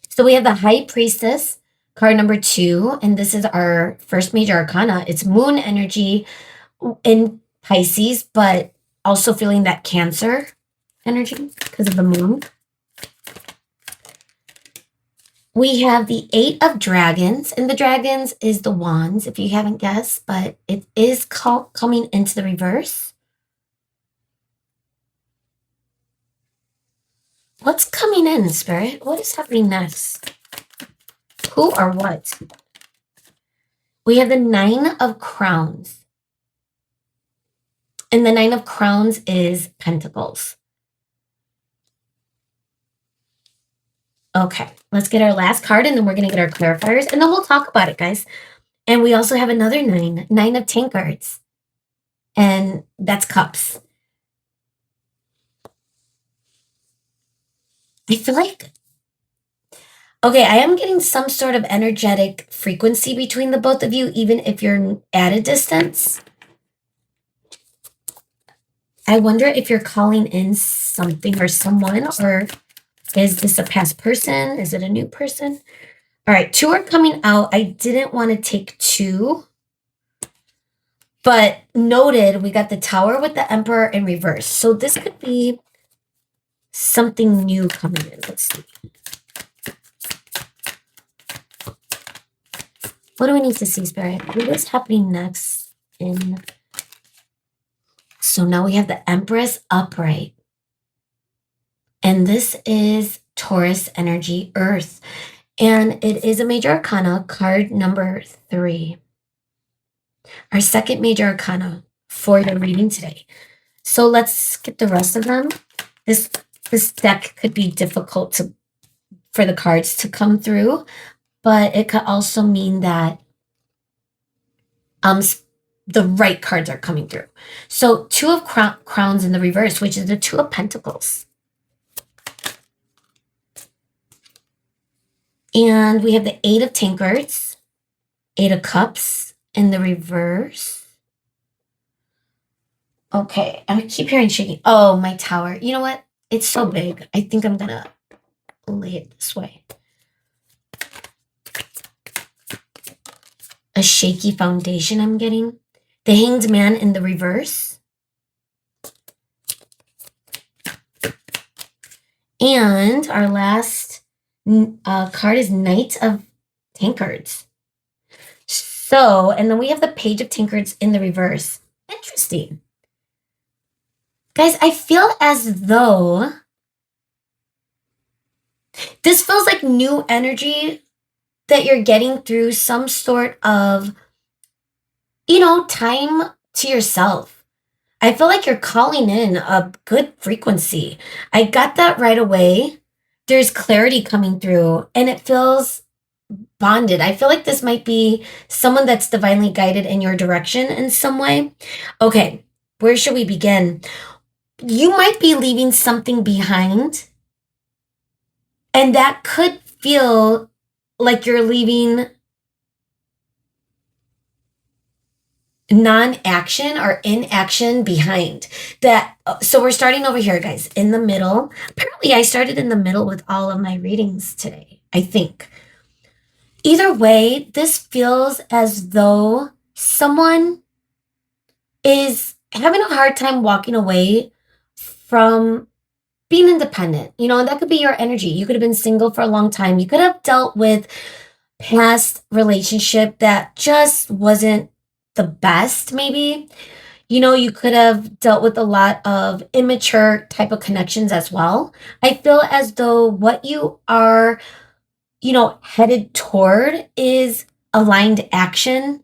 So we have the High Priestess, card number 2, and this is our first major arcana. It's moon energy in Pisces, but also feeling that Cancer energy because of the moon. We have the 8 of Dragons, and the dragons is the wands, if you haven't guessed, but it is coming into the reverse. What's coming in, Spirit? What is happening next? Who or what? We have the 9 of Crowns. And the 9 of Crowns is Pentacles. Okay, let's get our last card, and then we're going to get our clarifiers, and then we'll talk about it, guys. And we also have another 9 of Tankards. And that's Cups. I feel like, okay, I am getting some sort of energetic frequency between the both of you, even if you're at a distance. I wonder if you're calling in something or someone, or is this a past person? Is it a new person? All right, 2 are coming out. I didn't want to take 2, but noted we got the Tower with the Emperor in reverse. So this could be something new coming in. Let's see. What do we need to see, Spirit? What is happening next in... So now we have the Empress upright. And this is Taurus energy, Earth. And it is a major arcana, card number 3. Our second major arcana for the reading today. So let's get the rest of them. This deck could be difficult for the cards to come through, but it could also mean that the right cards are coming through. So 2 of Crowns in the reverse, which is the 2 of Pentacles. And we have the 8 of Tankards, 8 of Cups in the reverse. Okay, I keep hearing shaking. Oh, my Tower. You know what? It's so big. I think I'm going to lay it this way. A shaky foundation I'm getting. The Hanged Man in the reverse. And our last card is Knight of Tankards. So, and then we have the Page of Tankards in the reverse. Interesting. Guys, I feel as though this feels like new energy that you're getting through some sort of, time to yourself. I feel like you're calling in a good frequency. I got that right away. There's clarity coming through and it feels bonded. I feel like this might be someone that's divinely guided in your direction in some way. Okay, where should we begin? You might be leaving something behind, and that could feel like you're leaving non-action or inaction behind. So we're starting over here, guys, in the middle. Apparently, I started in the middle with all of my readings today, I think. Either way, this feels as though someone is having a hard time walking away from being independent, and that could be your energy. You could have been single for a long time. You could have dealt with past relationship that just wasn't the best, maybe. You could have dealt with a lot of immature type of connections as well. I feel as though what you are, headed toward is aligned action.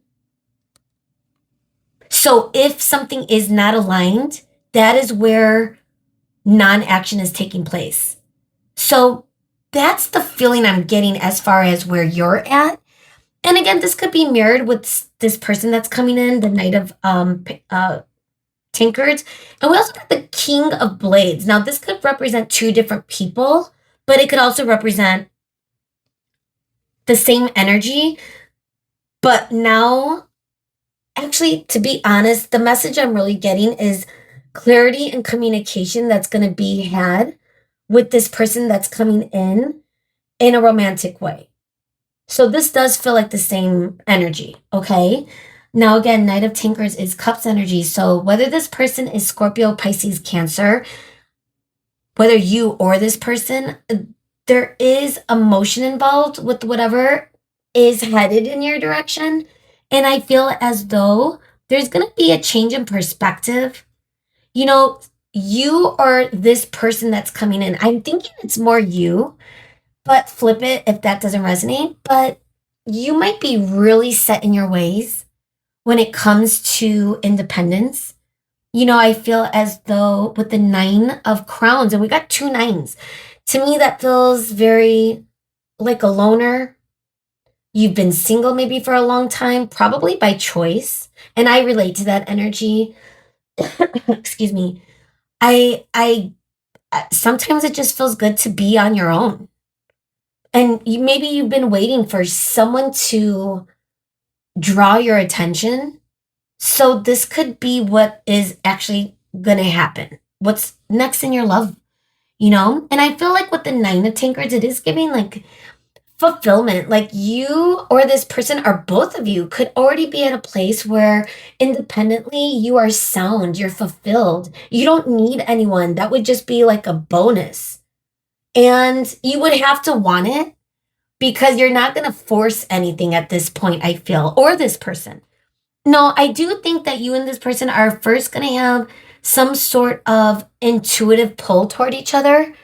So if something is not aligned, that is where non-action is taking place. So that's the feeling I'm getting as far as where you're at. And again, this could be mirrored with this person that's coming in, the Knight of Tankards. And we also got the King of Blades. Now, this could represent two different people, but it could also represent the same energy. But now, actually, to be honest, the message I'm really getting is clarity and communication that's going to be had with this person that's coming in a romantic way. So this does feel like the same energy, okay? Now, again, Knight of Tankards is Cups energy. So whether this person is Scorpio, Pisces, Cancer, whether you or this person, there is emotion involved with whatever is headed in your direction. And I feel as though there's going to be a change in perspective. You or this person that's coming in, I'm thinking it's more you, but flip it if that doesn't resonate. But you might be really set in your ways when it comes to independence. I feel as though with the Nine of Crowns, and we got two nines, to me, that feels very like a loner. You've been single maybe for a long time, probably by choice. And I relate to that energy. Excuse me. I sometimes it just feels good to be on your own. And maybe you've been waiting for someone to draw your attention. So this could be what is actually going to happen. What's next in your love, And I feel like with the Nine of Tankards, it is giving like fulfillment. Like you or this person or both of you could already be at a place where independently you are sound, you're fulfilled. You don't need anyone. That would just be like a bonus. And you would have to want it because you're not going to force anything at this point, I feel, or this person. No, I do think that you and this person are first going to have some sort of intuitive pull toward each other.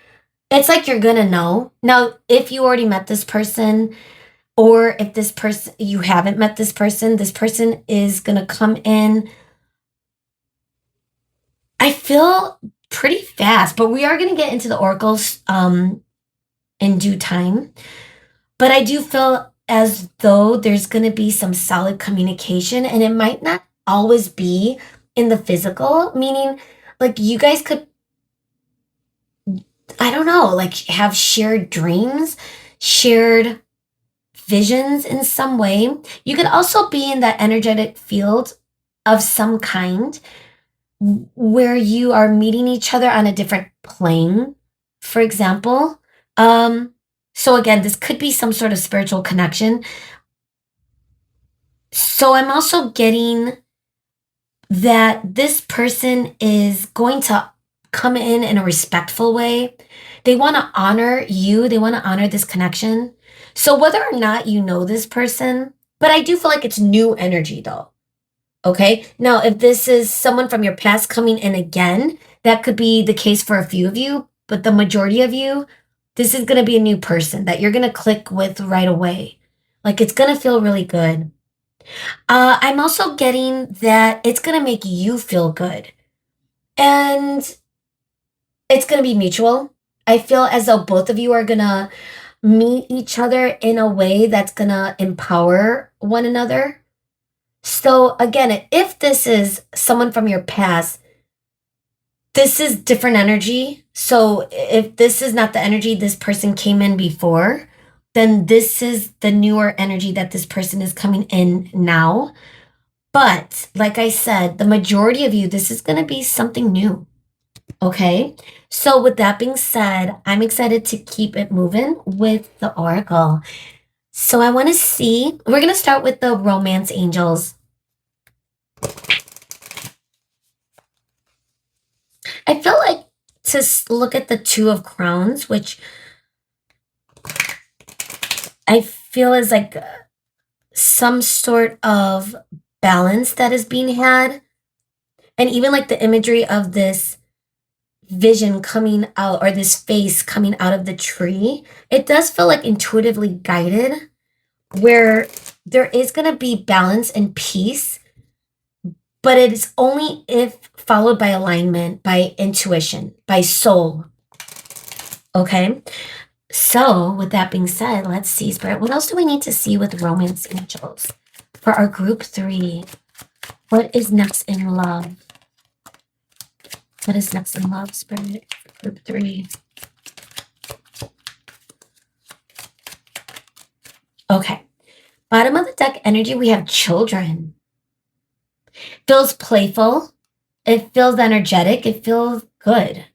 It's like you're going to know. Now, if you already met this person, or if you haven't met this person is going to come in. I feel pretty fast, but we are going to get into the oracles in due time. But I do feel as though there's going to be some solid communication, and it might not always be in the physical, meaning like you guys could, I don't know, like have shared dreams, shared visions in some way. You could also be in that energetic field of some kind where you are meeting each other on a different plane, for example. So again, this could be some sort of spiritual connection. So I'm also getting that this person is going to come in a respectful way. They want to honor you. They want to honor this connection. So whether or not you know this person, but I do feel like it's new energy though. Okay. Now, if this is someone from your past coming in again, that could be the case for a few of you, but the majority of you, this is going to be a new person that you're going to click with right away. Like it's going to feel really good. I'm also getting that it's going to make you feel good and it's going to be mutual. I feel as though both of you are going to meet each other in a way that's going to empower one another. So again, if this is someone from your past, this is different energy. So if this is not the energy this person came in before, then this is the newer energy that this person is coming in now. But like I said, the majority of you, this is going to be something new. Okay. So with that being said, I'm excited to keep it moving with the oracle. So I want to see, we're going to start with the romance angels. I feel like to look at the Two of Crowns, which I feel is like some sort of balance that is being had. And even like the imagery of this vision coming out or this face coming out of the tree, it does feel like intuitively guided, where there is going to be balance and peace, but it is only if followed by alignment, by intuition, by soul. Okay. So, with that being said, let's see, Spirit. What else do we need to see with romance angels for our group 3? What is next in love? What is next in love, Spirit? Group 3. Okay. Bottom of the deck energy, we have children. Feels playful. It feels energetic. It feels good.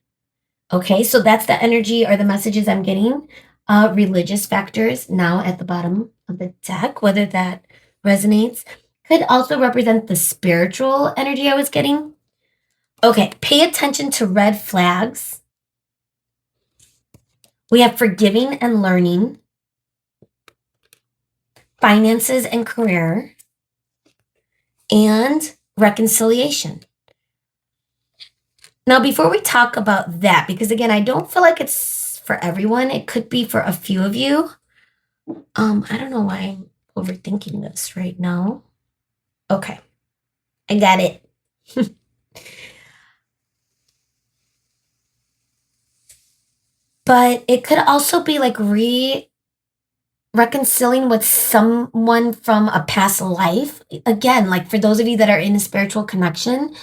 Okay, so that's the energy or the messages I'm getting. Religious factors now at the bottom of the deck, whether that resonates. Could also represent the spiritual energy I was getting. Okay, pay attention to red flags. We have forgiving and learning, finances and career, and reconciliation. Now, before we talk about that, because again, I don't feel like it's for everyone, it could be for a few of you. I don't know why I'm overthinking this right now. Okay, I got it. But it could also be like reconciling with someone from a past life. Again, like for those of you that are in a spiritual connection,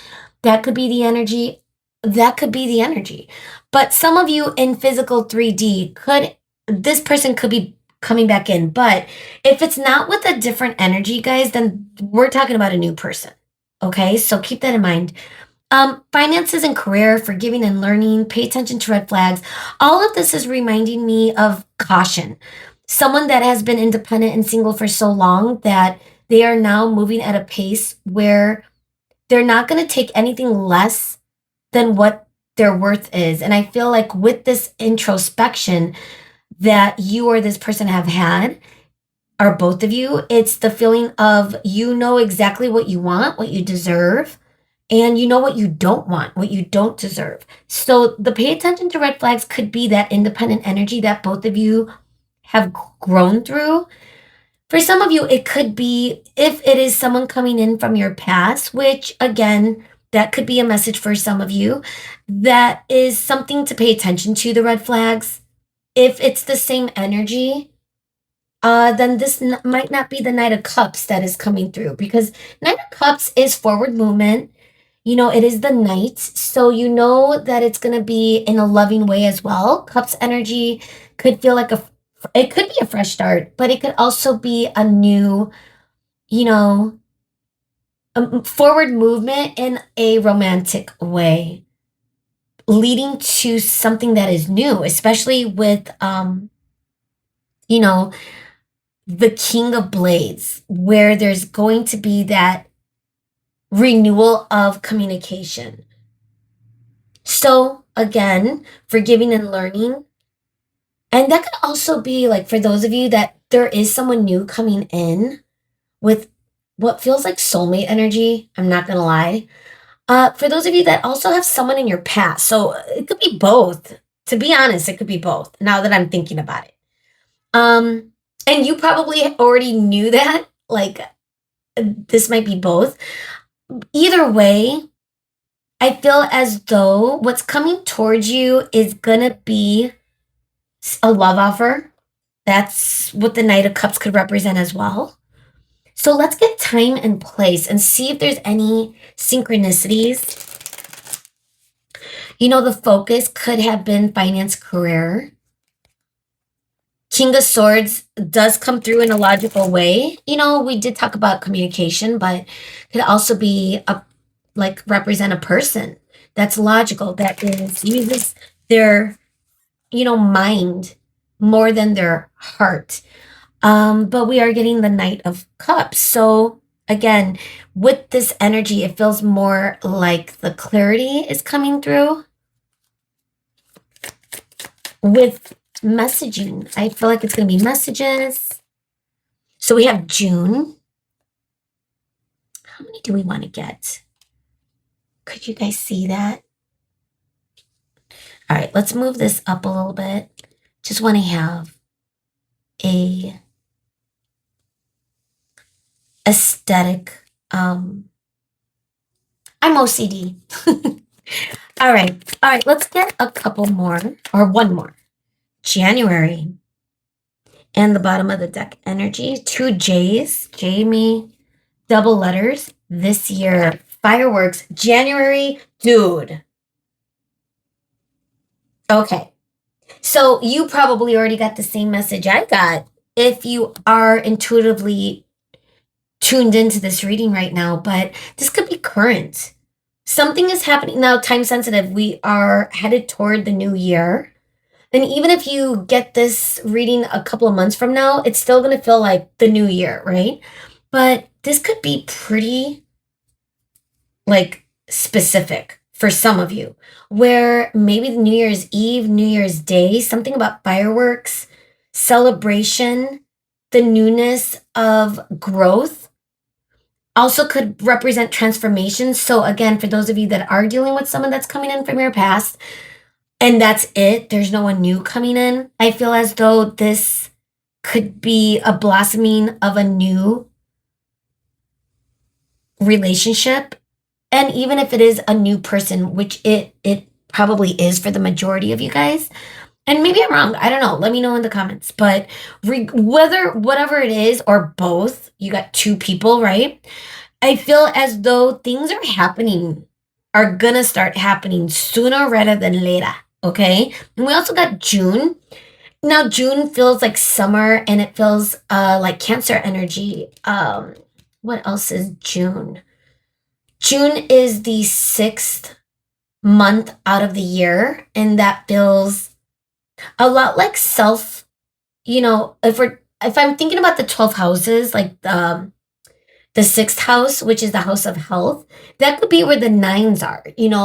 that could be the energy. That could be the energy. But some of you in physical 3D this person could be coming back in. But if it's not with a different energy, guys, then we're talking about a new person. Okay, so keep that in mind. Finances and career, forgiving and learning, pay attention to red flags. All of this is reminding me of caution. Someone that has been independent and single for so long that they are now moving at a pace where they're not going to take anything less than what their worth is. And I feel like with this introspection that you or this person have had, or both of you, it's the feeling of you know exactly what you want, what you deserve, and you know what you don't want, what you don't deserve. So the pay attention to red flags could be that independent energy that both of you have grown through. For some of you, it could be if it is someone coming in from your past, which again, that could be a message for some of you. That is something to pay attention to, the red flags. If it's the same energy, then this might not be the Knight of Cups that is coming through, because Knight of Cups is forward movement. You know, it is the night, so you know that it's going to be in a loving way as well. Cups energy could feel like it could be a fresh start, but it could also be a new, you know, forward movement in a romantic way, leading to something that is new, especially with, you know, the King of Blades, where there's going to be that renewal of communication. So again, forgiving and learning. And that could also be like for those of you that there is someone new coming in with what feels like soulmate energy. I'm not going to lie. For those of you that also have someone in your past, so it could be both. To be honest, it could be both now that I'm thinking about it. And you probably already knew that, like, this might be both. Either way, I feel as though what's coming towards you is gonna be a love offer. That's what the Knight of Cups could represent as well. So let's get time and place and see if there's any synchronicities. You know, the focus could have been finance, career. King of Swords does come through in a logical way. You know, we did talk about communication, but could also be represent a person that's logical, that uses their, mind more than their heart. But we are getting the Knight of Cups. So again, with this energy, it feels more like the clarity is coming through. With messaging, I feel like it's going to be messages. So we have June. How many do we want to get? Could you guys see that? All right, let's move this up a little bit. Just want to have a aesthetic. I'm OCD. All right, let's get a couple more, or one more. January. And the bottom of the deck energy, 2 J's, Jamie, double letters, this year, fireworks, January, dude. Okay, so you probably already got the same message I got if you are intuitively tuned into this reading right now, but this could be current. Something is happening now, time sensitive. We are headed toward the new year. And even if you get this reading a couple of months from now, it's still going to feel like the new year, right? But this could be pretty specific for some of you, where maybe the New Year's Eve, New Year's Day, something about fireworks, celebration, the newness of growth also could represent transformation. So again, for those of you that are dealing with someone that's coming in from your past, and that's it, there's no one new coming in, I feel as though this could be a blossoming of a new relationship. And even if it is a new person, which it probably is for the majority of you guys, and maybe I'm wrong, I don't know, let me know in the comments. But whatever it is, or both, you got two people, right? I feel as though things are gonna start happening sooner rather than later. Okay. And we also got June. Now June feels like summer, and it feels like Cancer energy. What else is June? June is the 6th month out of the year, and that feels a lot like self, if I'm thinking about the 12 houses, like the 6th house, which is the house of health, that could be where the 9s are,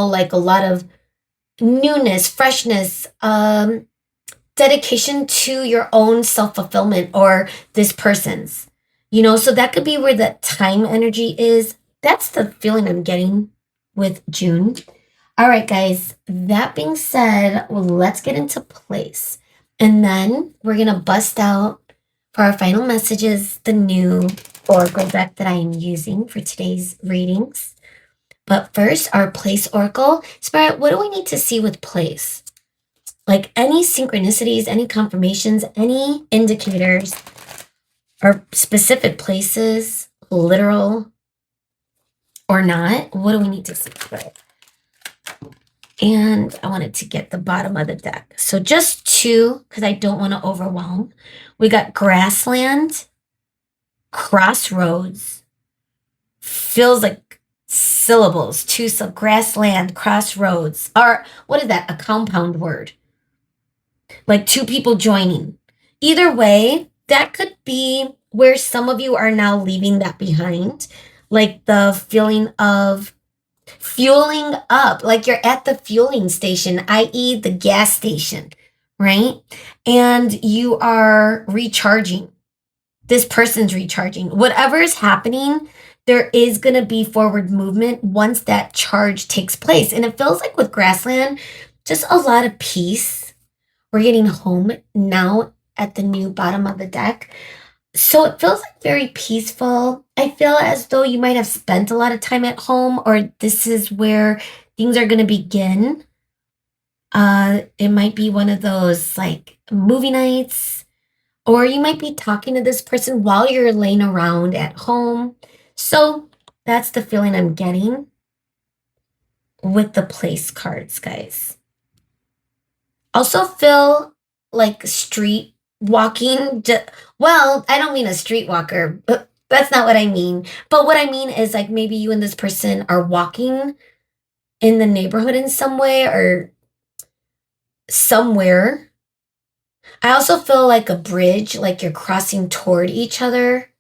like a lot of newness, freshness, dedication to your own self-fulfillment, or this person's, so that could be where the time energy is. That's the feeling I'm getting with June. All right, guys, that being said, let's get into place. And then we're going to bust out for our final messages, the new oracle deck that I am using for today's readings. But first, our place oracle. Spirit, what do we need to see with place? Like any synchronicities, any confirmations, any indicators, or specific places, literal or not? What do we need to see, Spirit? And I wanted to get the bottom of the deck. So just 2, because I don't want to overwhelm. We got grassland, crossroads. Feels like syllables, 2, so grassland, crossroads. Or what is that? A compound word. Like 2 people joining. Either way, that could be where some of you are now leaving that behind. Like the feeling of fueling up, like you're at the fueling station, i.e. the gas station, right? And you are recharging. this person's recharging. Whatever is happening, there is going to be forward movement once that charge takes place. And it feels like with Grassland, just a lot of peace. We're getting home now at the new bottom of the deck. So it feels like very peaceful. I feel as though you might have spent a lot of time at home, or this is where things are going to begin. It might be one of those like movie nights, or you might be talking to this person while you're laying around at home. So that's the feeling I'm getting with the place cards, guys. Also feel like street walking. Well, I don't mean a streetwalker, but that's not what I mean. But what I mean is like maybe you and this person are walking in the neighborhood in some way or somewhere. I also feel like a bridge, like you're crossing toward each other.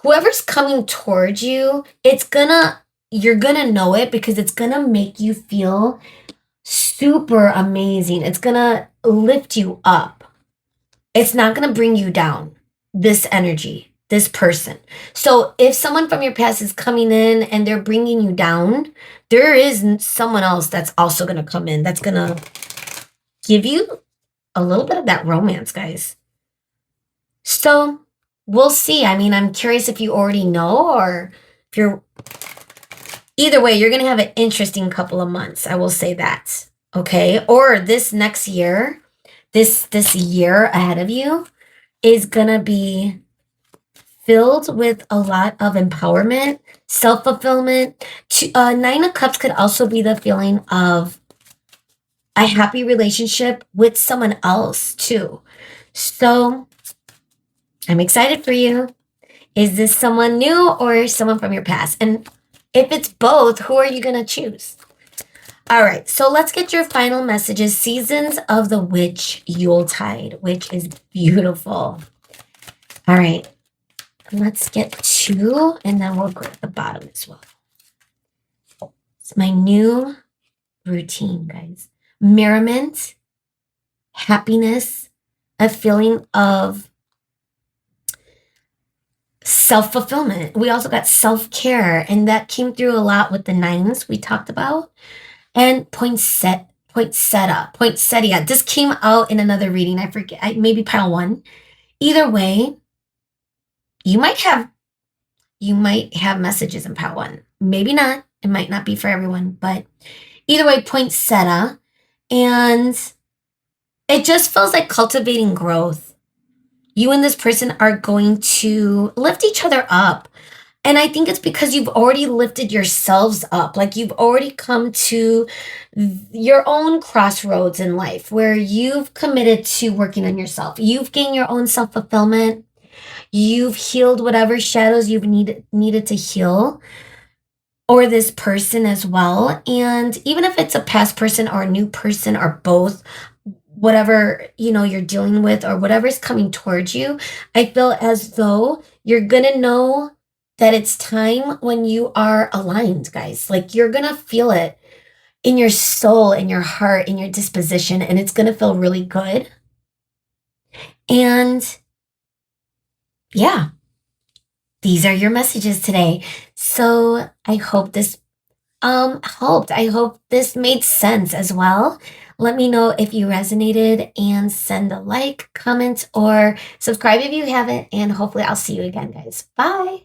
Whoever's coming towards you, you're gonna know it because it's gonna make you feel super amazing. It's gonna lift you up. It's not gonna bring you down. This energy, this person. So if someone from your past is coming in and they're bringing you down, there is someone else that's also gonna come in that's gonna give you a little bit of that romance, guys. So we'll see. I mean, I'm curious if you already know or if you're either way, you're going to have an interesting couple of months. I will say that. Okay? Or this next year, this year ahead of you is going to be filled with a lot of empowerment, self-fulfillment. Nine of Cups could also be the feeling of a happy relationship with someone else too. So I'm excited for you. Is this someone new or someone from your past? And if it's both, who are you going to choose? All right, so let's get your final messages. Seasons of the Witch Yuletide, which is beautiful. All right, let's get two, and then we'll go at the bottom as well. It's my new routine, guys. Merriment, happiness, a feeling of self-fulfillment. We also got self-care, and that came through a lot with the nines we talked about. And poinsettia. This came out in another reading. I forget, maybe pile one. Either way, you might have messages in pile one. Maybe not. It might not be for everyone, but either way, poinsettia. And it just feels like cultivating growth. You and this person are going to lift each other up. And I think it's because you've already lifted yourselves up. Like you've already come to your own crossroads in life where you've committed to working on yourself. You've gained your own self-fulfillment. You've healed whatever shadows you've needed to heal, or this person as well. And even if it's a past person or a new person or both, whatever, you're dealing with or whatever's coming towards you, I feel as though you're going to know that it's time when you are aligned, guys. Like you're going to feel it in your soul, in your heart, in your disposition, and it's going to feel really good. And yeah, these are your messages today. So I hope this helped. I hope this made sense as well. Let me know if you resonated and send a like, comment, or subscribe if you haven't. And hopefully I'll see you again, guys. Bye.